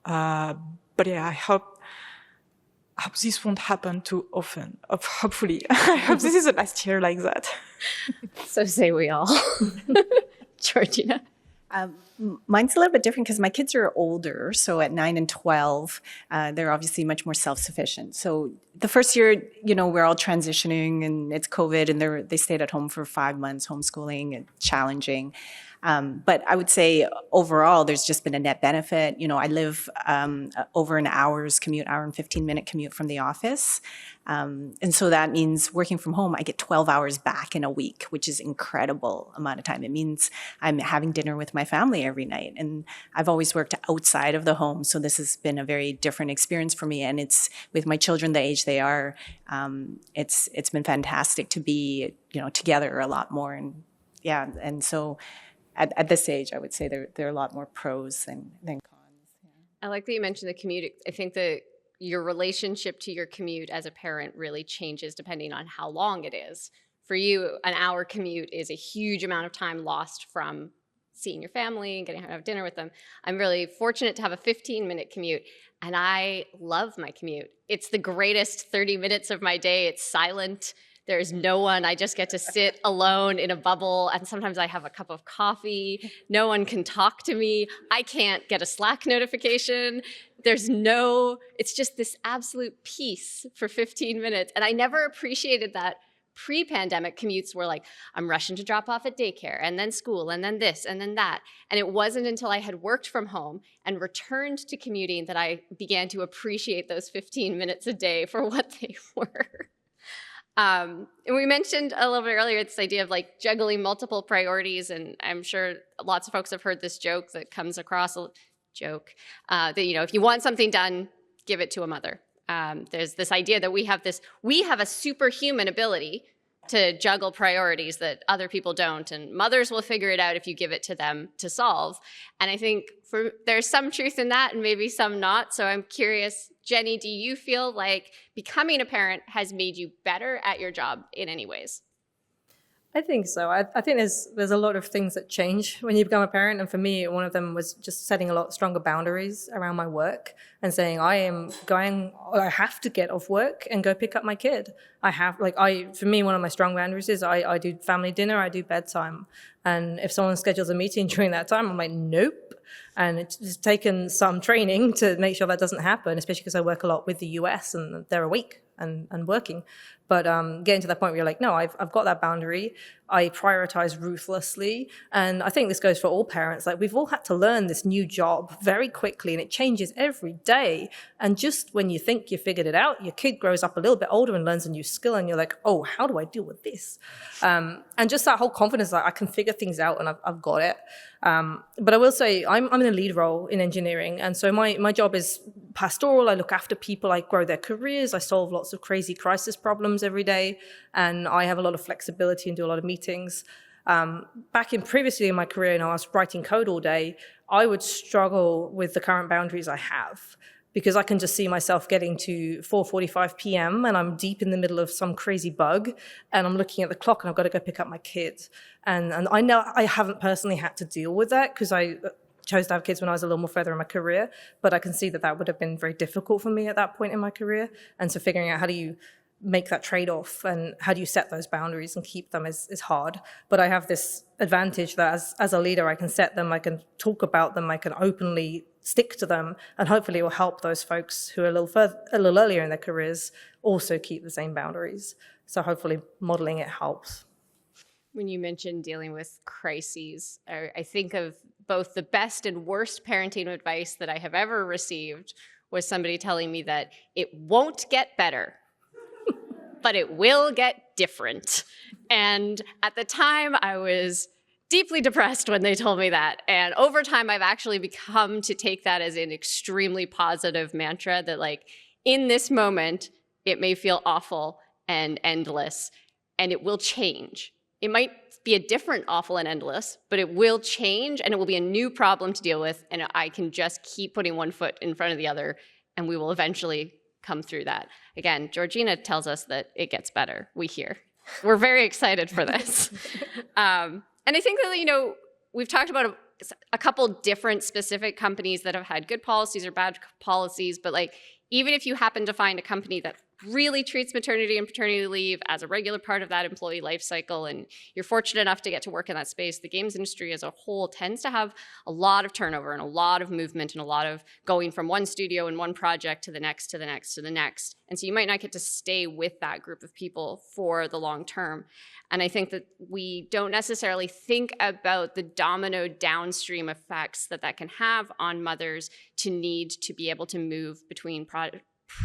But yeah, I hope this won't happen too often. Hopefully. I hope this is the last year like that. So say we all. Georgina? Mine's a little bit different because my kids are older. So at 9 and 12, they're obviously much more self-sufficient. So the first year, we're all transitioning and it's COVID and they stayed at home for 5 months, homeschooling and challenging. But I would say overall, there's just been a net benefit. I live over an hour's commute, hour and 15-minute commute from the office. And so that means working from home, I get 12 hours back in a week, which is incredible amount of time. It means I'm having dinner with my family every night. And I've always worked outside of the home. So this has been a very different experience for me. And it's with my children, the age they are, it's been fantastic to be, together a lot more. And yeah, and so at this age, I would say there are a lot more pros than cons. Yeah. I like that you mentioned the commute. I think that your relationship to your commute as a parent really changes depending on how long it is. For you, an hour commute is a huge amount of time lost from seeing your family and getting to have dinner with them. I'm really fortunate to have a 15-minute commute, and I love my commute. It's the greatest 30 minutes of my day. It's silent. There's no one. I just get to sit alone in a bubble, and sometimes I have a cup of coffee. No one can talk to me. I can't get a Slack notification. It's just this absolute peace for 15 minutes. And I never appreciated that. Pre-pandemic commutes were like, I'm rushing to drop off at daycare and then school and then this and then that. And it wasn't until I had worked from home and returned to commuting that I began to appreciate those 15 minutes a day for what they were. And we mentioned a little bit earlier this idea of like juggling multiple priorities. And I'm sure lots of folks have heard this joke that comes across that, if you want something done, give it to a mother. There's this idea that we have a superhuman ability to juggle priorities that other people don't, and mothers will figure it out if you give it to them to solve. And I think there's some truth in that and maybe some not. So I'm curious, Jenny, do you feel like becoming a parent has made you better at your job in any ways? I think so. I think there's a lot of things that change when you become a parent. And for me, one of them was just setting a lot stronger boundaries around my work and saying, I have to get off work and go pick up my kid. For me, one of my strong boundaries is I do family dinner, I do bedtime. And if someone schedules a meeting during that time, I'm like, nope. And it's taken some training to make sure that doesn't happen, especially because I work a lot with the US and they're awake and working. But getting to that point where you're like, no, I've got that boundary. I prioritize ruthlessly. And I think this goes for all parents. Like, we've all had to learn this new job very quickly, and it changes every day. And just when you think you figured it out, your kid grows up a little bit older and learns a new skill, and you're like, oh, how do I deal with this? And just that whole confidence that I can figure things out and I've got it. But I will say I'm in a lead role in engineering. And so my job is pastoral. I look after people. I grow their careers. I solve lots of crazy crisis problems every day. And I have a lot of flexibility and do a lot of meetings. Previously in my career, I was writing code all day. I would struggle with the current boundaries I have, because I can just see myself getting to 4:45 p.m. and I'm deep in the middle of some crazy bug, and I'm looking at the clock and I've got to go pick up my kid. And I know I haven't personally had to deal with that because I chose to have kids when I was a little more further in my career, but I can see that would have been very difficult for me at that point in my career. And so figuring out how do you make that trade-off and how do you set those boundaries and keep them is hard. But I have this advantage that as a leader, I can set them, I can talk about them, I can openly stick to them, and hopefully it will help those folks who are a little earlier in their careers also keep the same boundaries. So hopefully modeling it helps. When you mentioned dealing with crises, I think of both the best and worst parenting advice that I have ever received was somebody telling me that it won't get better, but it will get different. And at the time, I was deeply depressed when they told me that. And over time, I've actually become to take that as an extremely positive mantra that, like, in this moment, it may feel awful and endless, and it will change. It might be a different awful and endless, but it will change, and it will be a new problem to deal with, and I can just keep putting one foot in front of the other, and we will eventually come through that. Again, Georgina tells us that it gets better. We're very excited for this. And I think that, we've talked about a couple different specific companies that have had good policies or bad policies, but like even if you happen to find a company that really treats maternity and paternity leave as a regular part of that employee life cycle, and you're fortunate enough to get to work in that space, the games industry as a whole tends to have a lot of turnover and a lot of movement and a lot of going from one studio and one project to the next, to the next, to the next. And so you might not get to stay with that group of people for the long term. And I think that we don't necessarily think about the domino downstream effects that that can have on mothers to need to be able to move between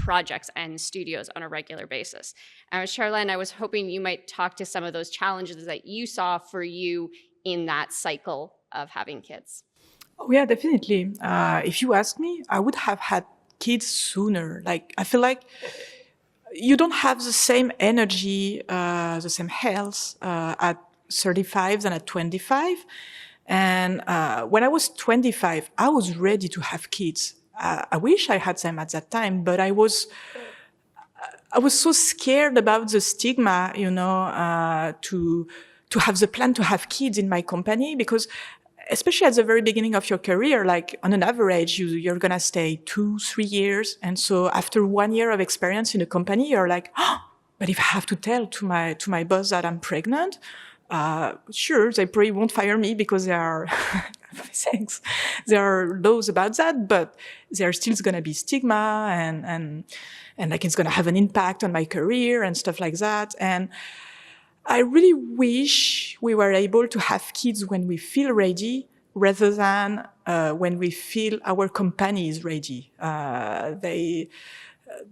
projects and studios on a regular basis. And Charlene, I was hoping you might talk to some of those challenges that you saw for you in that cycle of having kids. Oh yeah, definitely. If you ask me, I would have had kids sooner. Like, I feel like you don't have the same energy, the same health at 35 than at 25. And when I was 25, I was ready to have kids. I wish I had them at that time, but I was so scared about the stigma, to have the plan to have kids in my company, because especially at the very beginning of your career, like on an average, you're going to stay 2-3 years. And so after 1 year of experience in a company, you're like, oh, but if I have to tell to my boss that I'm pregnant, sure, they probably won't fire me because there are laws about that, but there's still going to be stigma and like it's going to have an impact on my career and stuff like that. And I really wish we were able to have kids when we feel ready rather than when we feel our company is ready.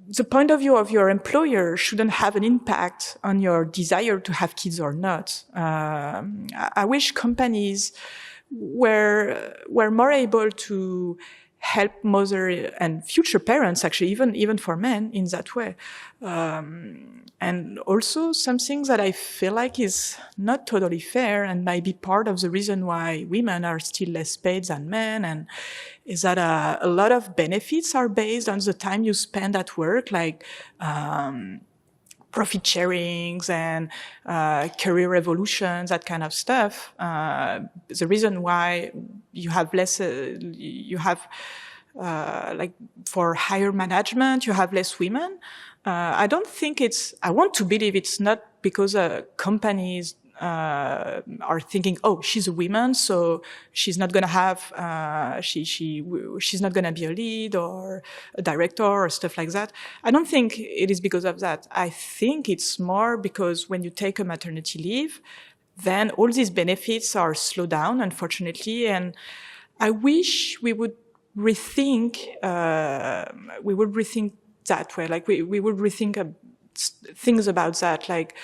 The point of view of your employer shouldn't have an impact on your desire to have kids or not. I wish companies were more able to help mother and future parents, actually, even for men in that way. And also something that I feel like is not totally fair and might be part of the reason why women are still less paid than men, and is that a lot of benefits are based on the time you spend at work, like profit sharings and career evolutions, that kind of stuff. The reason why you have less, like for higher management, you have less women. I want to believe it's not because companies are thinking, oh, she's a woman, so she's not going to have, she's not going to be a lead or a director or stuff like that. I don't think it is because of that. I think it's more because when you take a maternity leave, then all these benefits are slowed down, unfortunately. And I wish we would rethink that way. Like we would rethink things about that, like,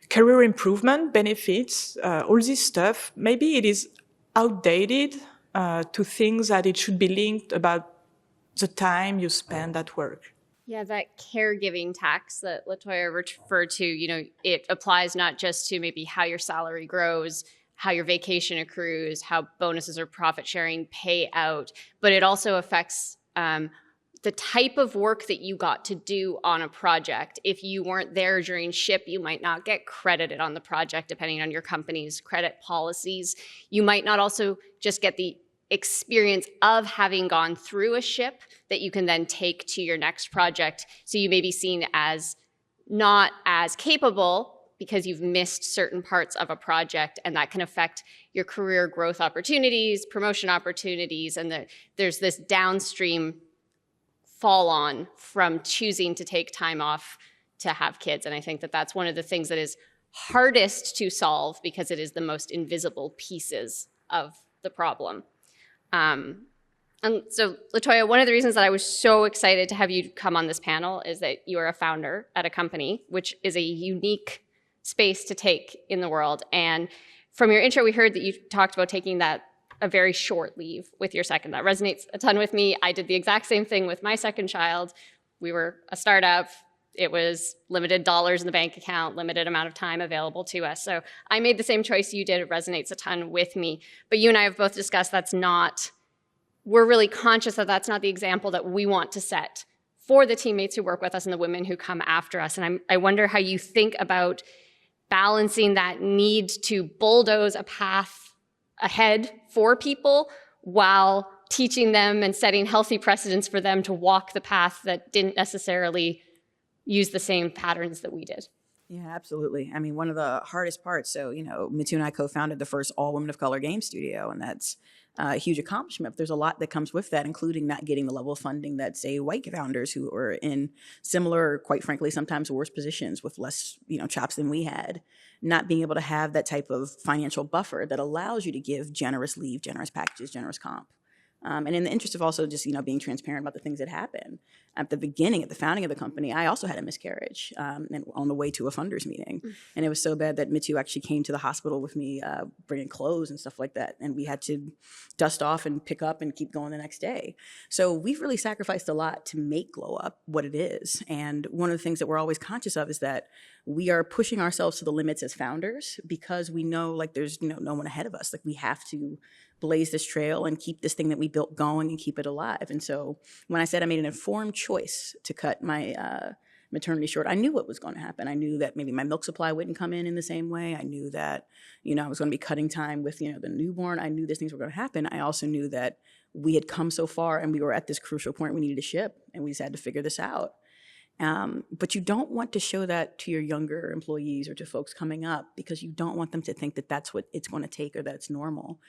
career improvement, benefits, all this stuff. Maybe it is outdated to think that it should be linked about the time you spend at work. Yeah, that caregiving tax that LaToya referred to, it applies not just to maybe how your salary grows, how your vacation accrues, how bonuses or profit sharing pay out, but it also affects the type of work that you got to do on a project. If you weren't there during ship, you might not get credited on the project, depending on your company's credit policies. You might not also just get the experience of having gone through a ship that you can then take to your next project. So you may be seen as not as capable because you've missed certain parts of a project, and that can affect your career growth opportunities, promotion opportunities, and there's this downstream fall on from choosing to take time off to have kids. And I think that that's one of the things that is hardest to solve because it is the most invisible pieces of the problem. And so, LaToya, one of the reasons that I was so excited to have you come on this panel is that you are a founder at a company, which is a unique space to take in the world. And from your intro, we heard that you talked about taking a very short leave with your second. That resonates a ton with me. I did the exact same thing with my second child. We were a startup. It was limited dollars in the bank account, limited amount of time available to us. So I made the same choice you did. It resonates a ton with me. But you and I have both discussed we're really conscious that that's not the example that we want to set for the teammates who work with us and the women who come after us. And I wonder how you think about balancing that need to bulldoze a path ahead for people while teaching them and setting healthy precedents for them to walk the path that didn't necessarily use the same patterns that we did. Yeah, absolutely. I mean, one of the hardest parts, so, Mitu and I co-founded the first all women of color game studio, and that's a huge accomplishment. There's a lot that comes with that, including not getting the level of funding that, say, white founders who are in similar, quite frankly, sometimes worse positions with less, chops than we had, not being able to have that type of financial buffer that allows you to give generous leave, generous packages, generous comp. And in the interest of also just, being transparent about the things that happen. At the beginning, at the founding of the company, I also had a miscarriage and on the way to a funders meeting. And it was so bad that Mitu actually came to the hospital with me, bringing clothes and stuff like that. And we had to dust off and pick up and keep going the next day. So we've really sacrificed a lot to make Glow Up what it is. And one of the things that we're always conscious of is that we are pushing ourselves to the limits as founders because we know there's no one ahead of us. We have to blaze this trail and keep this thing that we built going and keep it alive. And so when I said I made an informed choice to cut my maternity short, I knew what was going to happen. I knew that maybe my milk supply wouldn't come in the same way. I knew that, I was going to be cutting time with, the newborn. I knew these things were going to happen. I also knew that we had come so far and we were at this crucial point we needed to ship, and we just had to figure this out. But you don't want to show that to your younger employees or to folks coming up because you don't want them to think that that's what it's going to take or that it's normal.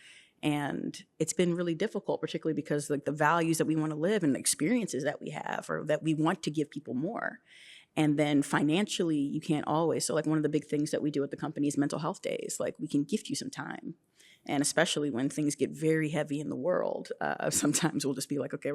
And it's been really difficult, particularly because the values that we want to live and the experiences that we have or that we want to give people more. And then financially, you can't always. So one of the big things that we do at the company is mental health days. We can gift you some time. And especially when things get very heavy in the world, sometimes we'll just be okay,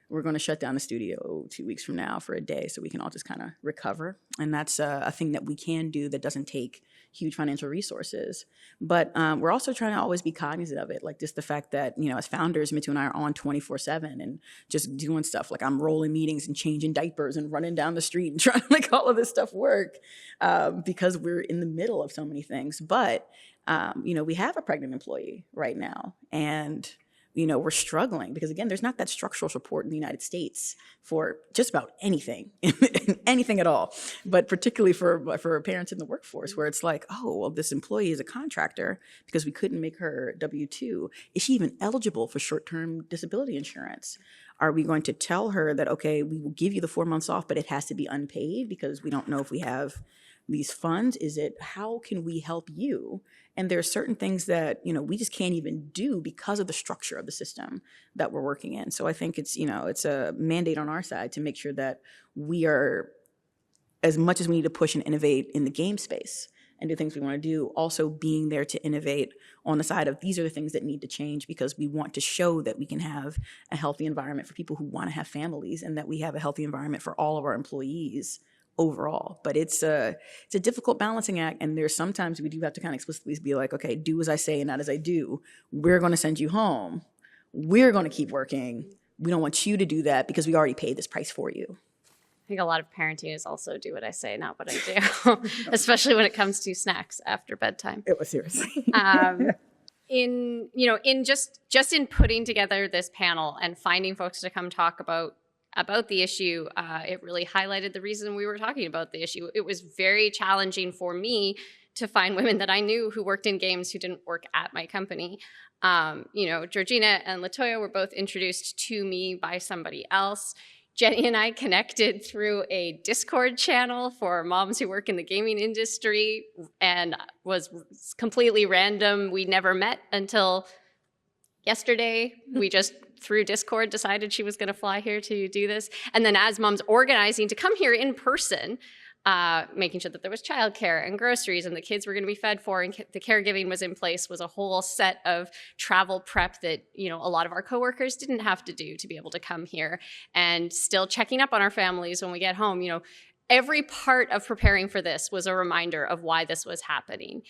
we're going to shut down the studio 2 weeks from now for a day so we can all just kind of recover. And that's a thing that we can do that doesn't take huge financial resources. But we're also trying to always be cognizant of it, just the fact that, as founders, Mitu and I are on 24/7 and just doing stuff. I'm rolling meetings and changing diapers and running down the street and trying to make all of this stuff work because we're in the middle of so many things. But, we have a pregnant employee right now, and we're struggling because, again, there's not that structural support in the United States for just about anything, anything at all, but particularly for parents in the workforce where it's this employee is a contractor because we couldn't make her W-2. Is she even eligible for short-term disability insurance? Are we going to tell her that, okay, we will give you the 4 months off, but it has to be unpaid because we don't know if we have these funds? Is it, how can we help you? And there are certain things that, we just can't even do because of the structure of the system that we're working in. So I think it's, it's a mandate on our side to make sure that we are, as much as we need to push and innovate in the game space and do things we want to do, also being there to innovate on the side of these are the things that need to change because we want to show that we can have a healthy environment for people who want to have families and that we have a healthy environment for all of our employees overall. But it's a difficult balancing act, and there's sometimes we do have to kind of explicitly be okay, do as I say and not as I do. We're going to send you home. We're going to keep working. We don't want you to do that because we already paid this price for you. I think a lot of parenting is also do what I say, not what I do, especially when it comes to snacks after bedtime. It was seriously. In just in putting together this panel and finding folks to come talk about the issue, it really highlighted the reason we were talking about the issue. It was very challenging for me to find women that I knew who worked in games who didn't work at my company. Georgina and LaToya were both introduced to me by somebody else. Jenny and I connected through a Discord channel for moms who work in the gaming industry and was completely random. We never met until yesterday. We just, through Discord, decided she was going to fly here to do this. And then as moms organizing to come here in person, making sure that there was childcare and groceries and the kids were going to be fed for and the caregiving was in place was a whole set of travel prep that, a lot of our coworkers didn't have to do to be able to come here, and still checking up on our families when we get home. Every part of preparing for this was a reminder of why this was happening.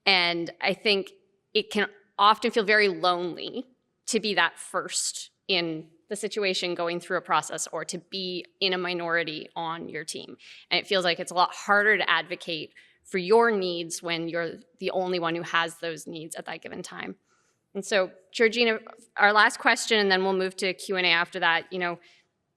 And I think it can often feel very lonely to be that first in the situation going through a process or to be in a minority on your team. And it feels like it's a lot harder to advocate for your needs when you're the only one who has those needs at that given time. And so, Georgina, our last question, and then we'll move to Q&A after that.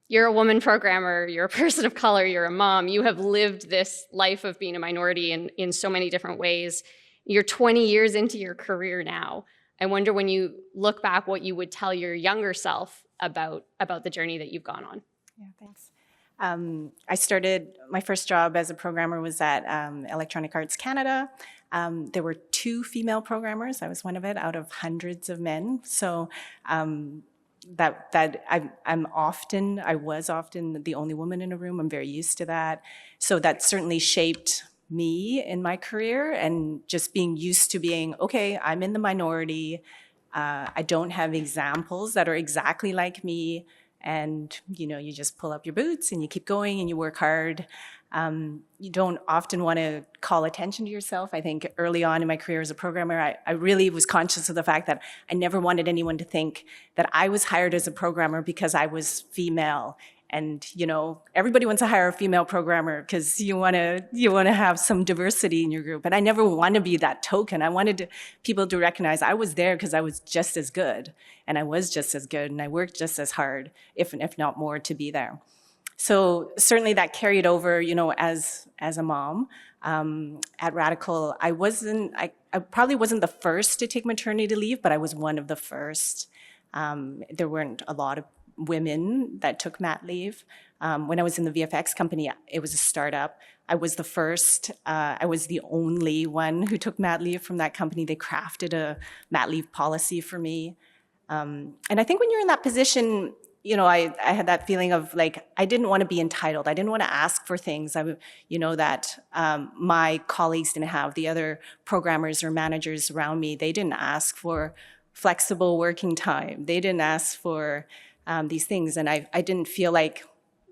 You're a woman programmer, you're a person of color, you're a mom. You have lived this life of being a minority in so many different ways. You're 20 years into your career now. I wonder when you look back what you would tell your younger self about the journey that you've gone on. Yeah, thanks. I started, my first job as a programmer was at Electronic Arts Canada. There were 2 female programmers. I was one of it out of hundreds of men. So I was often the only woman in a room. I'm very used to that. So that certainly shaped me in my career, and just being used to being, okay, I'm in the minority. I don't have examples that are exactly like me. And, you just pull up your boots and you keep going and you work hard. You don't often want to call attention to yourself. I think early on in my career as a programmer, I really was conscious of the fact that I never wanted anyone to think that I was hired as a programmer because I was female. And, everybody wants to hire a female programmer because you want to have some diversity in your group. And I never want to be that token. I wanted people to recognize I was there because I was just as good. And I was just as good. And I worked just as hard, if not more, to be there. So certainly that carried over, as a mom. At Radical, I probably wasn't the first to take maternity leave, but I was one of the first. There weren't a lot of women that took mat leave. When I was in the VFX company, it was a startup. I was the first. I was the only one who took mat leave from that company. They crafted a mat leave policy for me. And I think when you're in that position, I had that feeling of like, I didn't want to be entitled. I didn't want to ask for things, that my colleagues didn't have. The other programmers or managers around me, they didn't ask for flexible working time. They didn't ask for these things. And I didn't feel like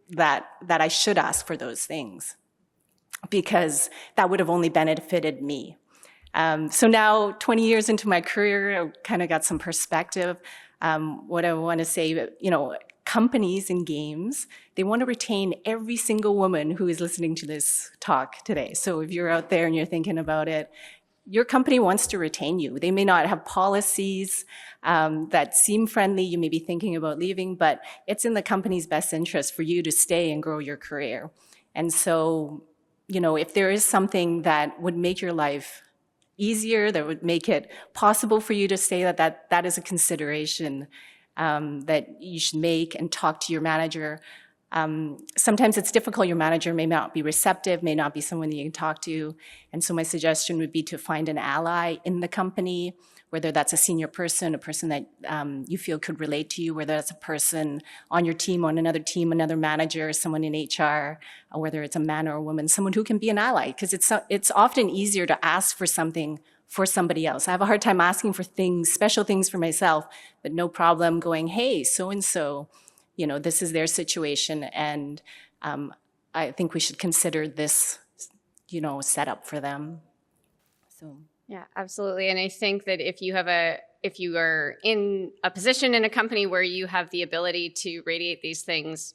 that I should ask for those things, because that would have only benefited me. So now, 20 years into my career, I kind of got some perspective. What I want to say, companies in games, they want to retain every single woman who is listening to this talk today. So if you're out there and you're thinking about it, your company wants to retain you. They may not have policies that seem friendly. You may be thinking about leaving, but it's in the company's best interest for you to stay and grow your career. And so, if there is something that would make your life easier, that would make it possible for you to stay, that is a consideration that you should make and talk to your manager. Sometimes it's difficult. Your manager may not be receptive, may not be someone that you can talk to. And so my suggestion would be to find an ally in the company, whether that's a senior person, a person that you feel could relate to you, whether that's a person on your team, on another team, another manager, someone in HR, or whether it's a man or a woman, someone who can be an ally. Because it's often easier to ask for something for somebody else. I have a hard time asking for things, special things for myself, but no problem going, hey, so-and-so, this is their situation, and I think we should consider this, setup for them. So yeah, absolutely. And I think that if you are in a position in a company where you have the ability to radiate these things,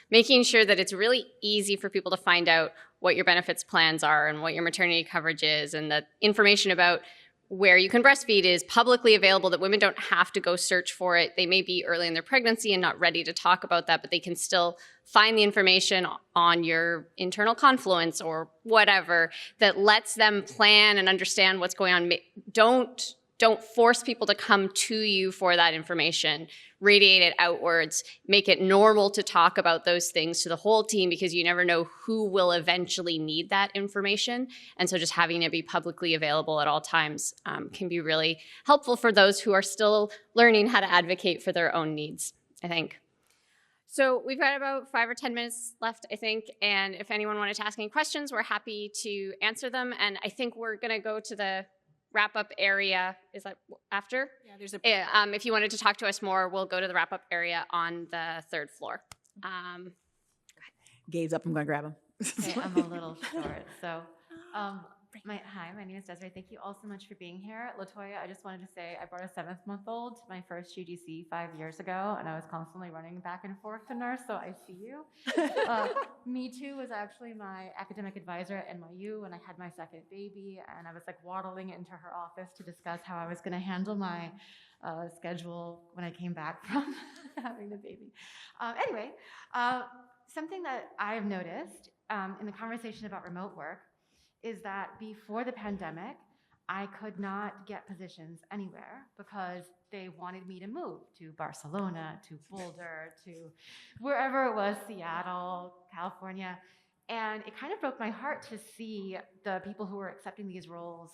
making sure that it's really easy for people to find out what your benefits plans are and what your maternity coverage is, and that information about where you can breastfeed is publicly available, that women don't have to go search for it. They may be early in their pregnancy and not ready to talk about that, but they can still find the information on your internal Confluence or whatever that lets them plan and understand what's going on. Don't force people to come to you for that information. Radiate it outwards. Make it normal to talk about those things to the whole team, because you never know who will eventually need that information. And so just having it be publicly available at all times can be really helpful for those who are still learning how to advocate for their own needs, I think. So we've got about 5 or 10 minutes left, I think. And if anyone wanted to ask any questions, we're happy to answer them. And I think we're going to go to the wrap-up area. Is that after? yeah, there's a if you wanted to talk to us more, we'll go to the wrap-up area on the 3rd floor. Gabe's up. I'm going to grab him. Okay, I'm a little short. So, hi, my name is Desiree. Thank you all so much for being here. LaToya, I just wanted to say I brought a 7-month-old to my first UGC 5 years ago, and I was constantly running back and forth to nurse, so I see you. Me Too was actually my academic advisor at NYU when I had my second baby, and I was like waddling into her office to discuss how I was going to handle my schedule when I came back from having the baby. Anyway, something that I've noticed in the conversation about remote work is that before the pandemic, I could not get positions anywhere because they wanted me to move to Barcelona, to Boulder, to wherever it was, Seattle, California. And it kind of broke my heart to see the people who were accepting these roles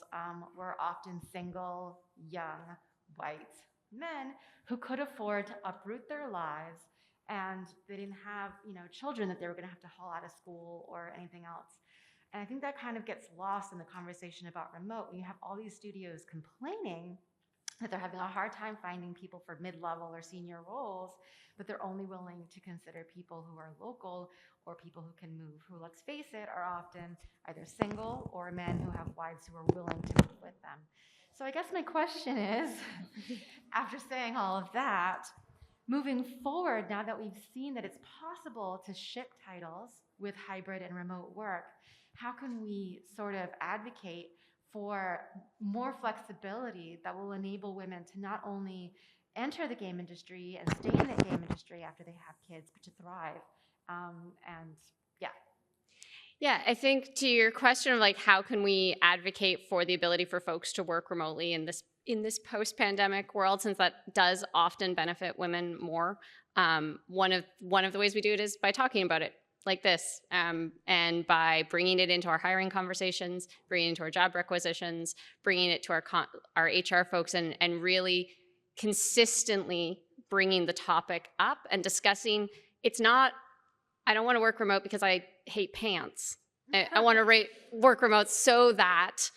were often single, young, white men who could afford to uproot their lives, and they didn't have, children that they were going to have to haul out of school or anything else. And I think that kind of gets lost in the conversation about remote when you have all these studios complaining that they're having a hard time finding people for mid-level or senior roles, but they're only willing to consider people who are local or people who can move, who, let's face it, are often either single or men who have wives who are willing to move with them. So I guess my question is, after saying all of that, moving forward, now that we've seen that it's possible to ship titles with hybrid and remote work, how can we sort of advocate for more flexibility that will enable women to not only enter the game industry and stay in the game industry after they have kids, but to thrive? Yeah, I think to your question of like how can we advocate for the ability for folks to work remotely in this post-pandemic world, since that does often benefit women more. One of the ways we do it is by talking about it like this, and by bringing it into our hiring conversations, bringing it into our job requisitions, bringing it to our HR folks, and really consistently bringing the topic up and discussing. It's not, I don't want to work remote because I hate pants. I want to work remote so that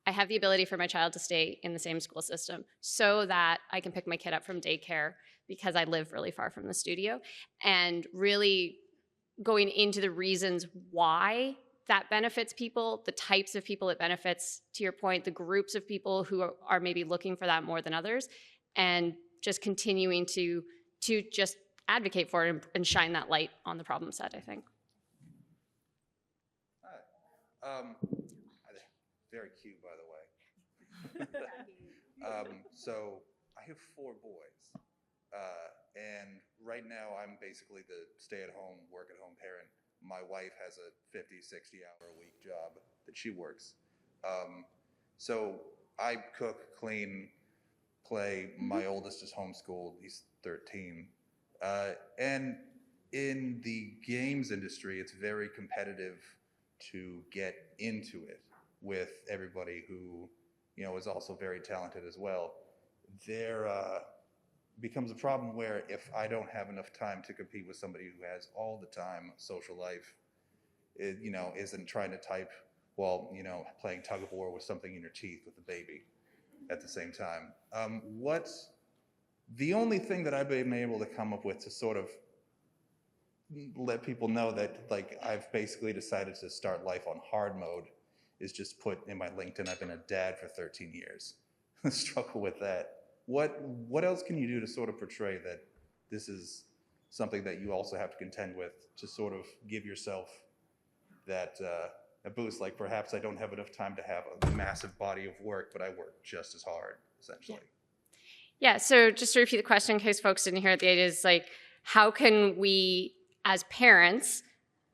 I have the ability for my child to stay in the same school system, so that I can pick my kid up from daycare because I live really far from the studio, and really going into the reasons why that benefits people, the types of people it benefits, to your point, the groups of people who are maybe looking for that more than others, and just continuing to just advocate for it and shine that light on the problem set, I think. Very cute, by the way. So I have 4 boys, and right now I'm basically the stay-at-home, work-at-home parent. My wife has a 50, 60-hour-a-week job that she works. So I cook, clean, play. My oldest is homeschooled. He's 13. And in the games industry, it's very competitive to get into it with everybody who, is also very talented as well. There becomes a problem where if I don't have enough time to compete with somebody who has all the time, social life, isn't trying to type while, playing tug of war with something in your teeth with a baby at the same time. The only thing that I've been able to come up with to sort of let people know that, like, I've basically decided to start life on hard mode is just put in my LinkedIn, I've been a dad for 13 years. Struggle with that. What else can you do to sort of portray that this is something that you also have to contend with to sort of give yourself that a boost? Like, perhaps I don't have enough time to have a massive body of work, but I work just as hard, essentially. Yeah, so just to repeat the question in case folks didn't hear it, the idea is like, how can we as parents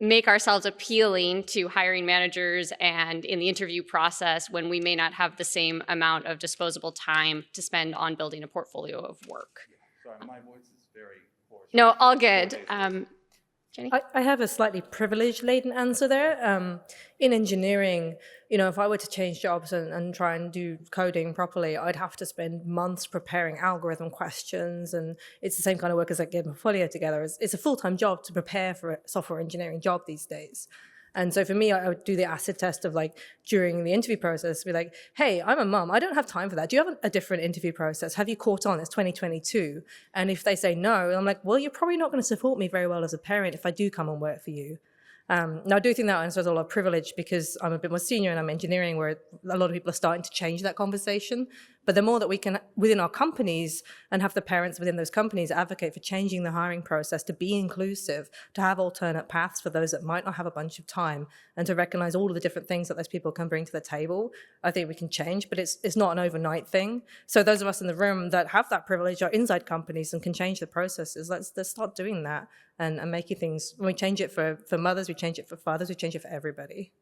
make ourselves appealing to hiring managers and in the interview process when we may not have the same amount of disposable time to spend on building a portfolio of work? Yeah. Sorry, my voice is very hoarse. No, all good. Jenny? I have a slightly privilege-laden answer there. In engineering, if I were to change jobs and try and do coding properly, I'd have to spend months preparing algorithm questions, and it's the same kind of work as like getting a portfolio together. It's a full-time job to prepare for a software engineering job these days. And so for me, I would do the acid test of like during the interview process, be like, hey, I'm a mom. I don't have time for that. Do you have a different interview process? Have you caught on? It's 2022. And if they say no, I'm like, well, you're probably not going to support me very well as a parent if I do come and work for you. Now, I do think that answers a lot of privilege because I'm a bit more senior and I'm engineering, where a lot of people are starting to change that conversation. But the more that we can, within our companies, and have the parents within those companies advocate for changing the hiring process to be inclusive, to have alternate paths for those that might not have a bunch of time, and to recognize all of the different things that those people can bring to the table, I think we can change, but it's not an overnight thing. So those of us in the room that have that privilege are inside companies and can change the processes. Let's start doing that and making things, when we change it for mothers, we change it for fathers, we change it for everybody.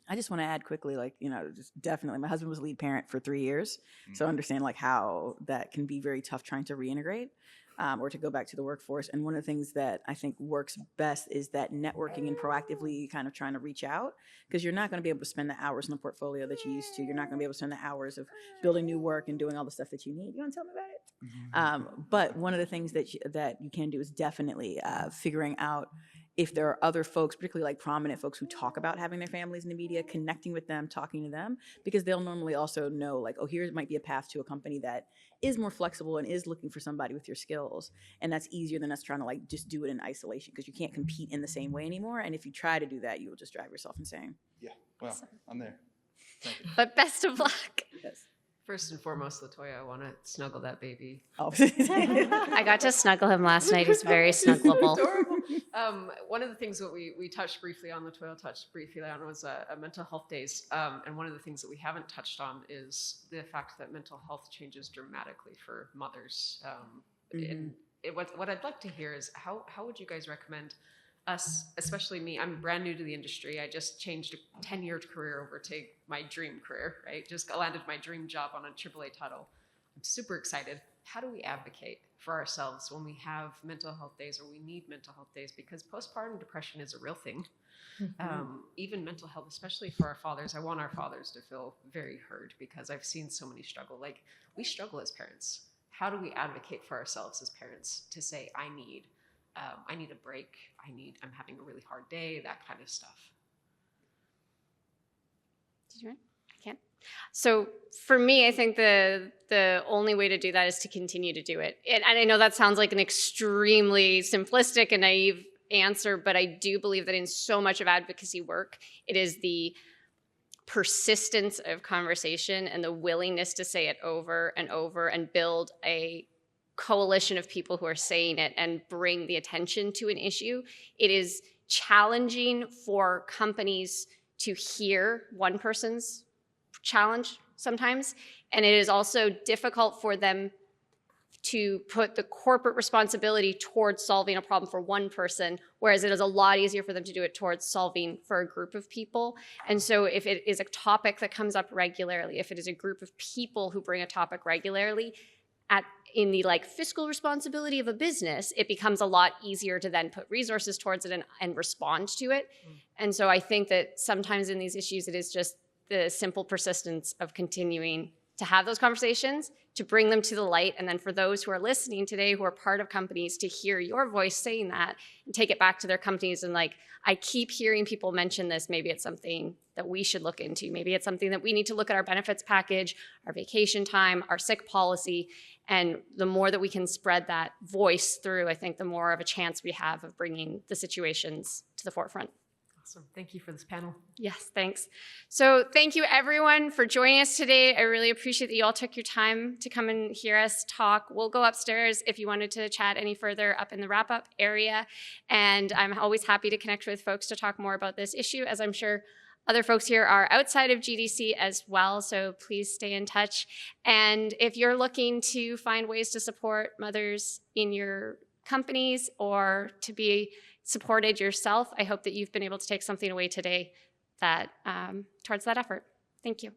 I just want to add quickly, like, just definitely, my husband was lead parent for 3 years. So I understand like how that can be very tough trying to reintegrate or to go back to the workforce. And one of the things that I think works best is that networking and proactively kind of trying to reach out, because you're not going to be able to spend the hours in the portfolio that you used to. You're not going to be able to spend the hours of building new work and doing all the stuff that you need. You want to tell me about it? But one of the things that you can do is definitely figuring out if there are other folks, particularly like prominent folks who talk about having their families in the media, connecting with them, talking to them, because they'll normally also know like, oh, here might be a path to a company that is more flexible and is looking for somebody with your skills. And that's easier than us trying to like just do it in isolation, because you can't compete in the same way anymore. And if you try to do that, you will just drive yourself insane. Yeah, well, I'm there. Thank you. But best of luck. Yes. First and foremost, Latoya, I want to snuggle that baby. Oh. I got to snuggle him last night. He's very snuggleable. Adorable. One of the things that we touched briefly on, Latoya touched briefly on, was mental health days. And one of the things that we haven't touched on is the fact that mental health changes dramatically for mothers. And what I'd like to hear is how would you guys recommend us, especially me? I'm brand new to the industry. I just changed a 10-year career over to my dream career, right? Just landed my dream job on a AAA title. I'm super excited. How do we advocate for ourselves when we have mental health days or we need mental health days? Because postpartum depression is a real thing. Even mental health, especially for our fathers. I want our fathers to feel very heard, because I've seen so many struggle. Like, we struggle as parents. How do we advocate for ourselves as parents to say, I need a break, I'm having a really hard day, that kind of stuff? Did you want? I can't. So for me, I think the only way to do that is to continue to do it. And I know that sounds like an extremely simplistic and naive answer, but I do believe that in so much of advocacy work, it is the persistence of conversation and the willingness to say it over and over and build a coalition of people who are saying it and bring the attention to an issue. It is challenging for companies to hear one person's challenge sometimes, and it is also difficult for them to put the corporate responsibility towards solving a problem for one person, whereas it is a lot easier for them to do it towards solving for a group of people. And so if it is a topic that comes up regularly, if it is a group of people who bring a topic regularly, in the like fiscal responsibility of a business, it becomes a lot easier to then put resources towards it and respond to it. And so I think that sometimes in these issues, it is just the simple persistence of continuing to have those conversations, to bring them to the light. And then for those who are listening today, who are part of companies, to hear your voice saying that and take it back to their companies. And like, I keep hearing people mention this, maybe it's something that we should look into. Maybe it's something that we need to look at our benefits package, our vacation time, our sick policy. And the more that we can spread that voice through, I think the more of a chance we have of bringing the situations to the forefront. Awesome. Thank you for this panel. Yes, thanks. So thank you everyone for joining us today. I really appreciate that you all took your time to come and hear us talk. We'll go upstairs if you wanted to chat any further up in the wrap-up area. And I'm always happy to connect with folks to talk more about this issue, as I'm sure other folks here are outside of GDC as well, so please stay in touch. And if you're looking to find ways to support mothers in your companies or to be supported yourself, I hope that you've been able to take something away today that towards that effort. Thank you.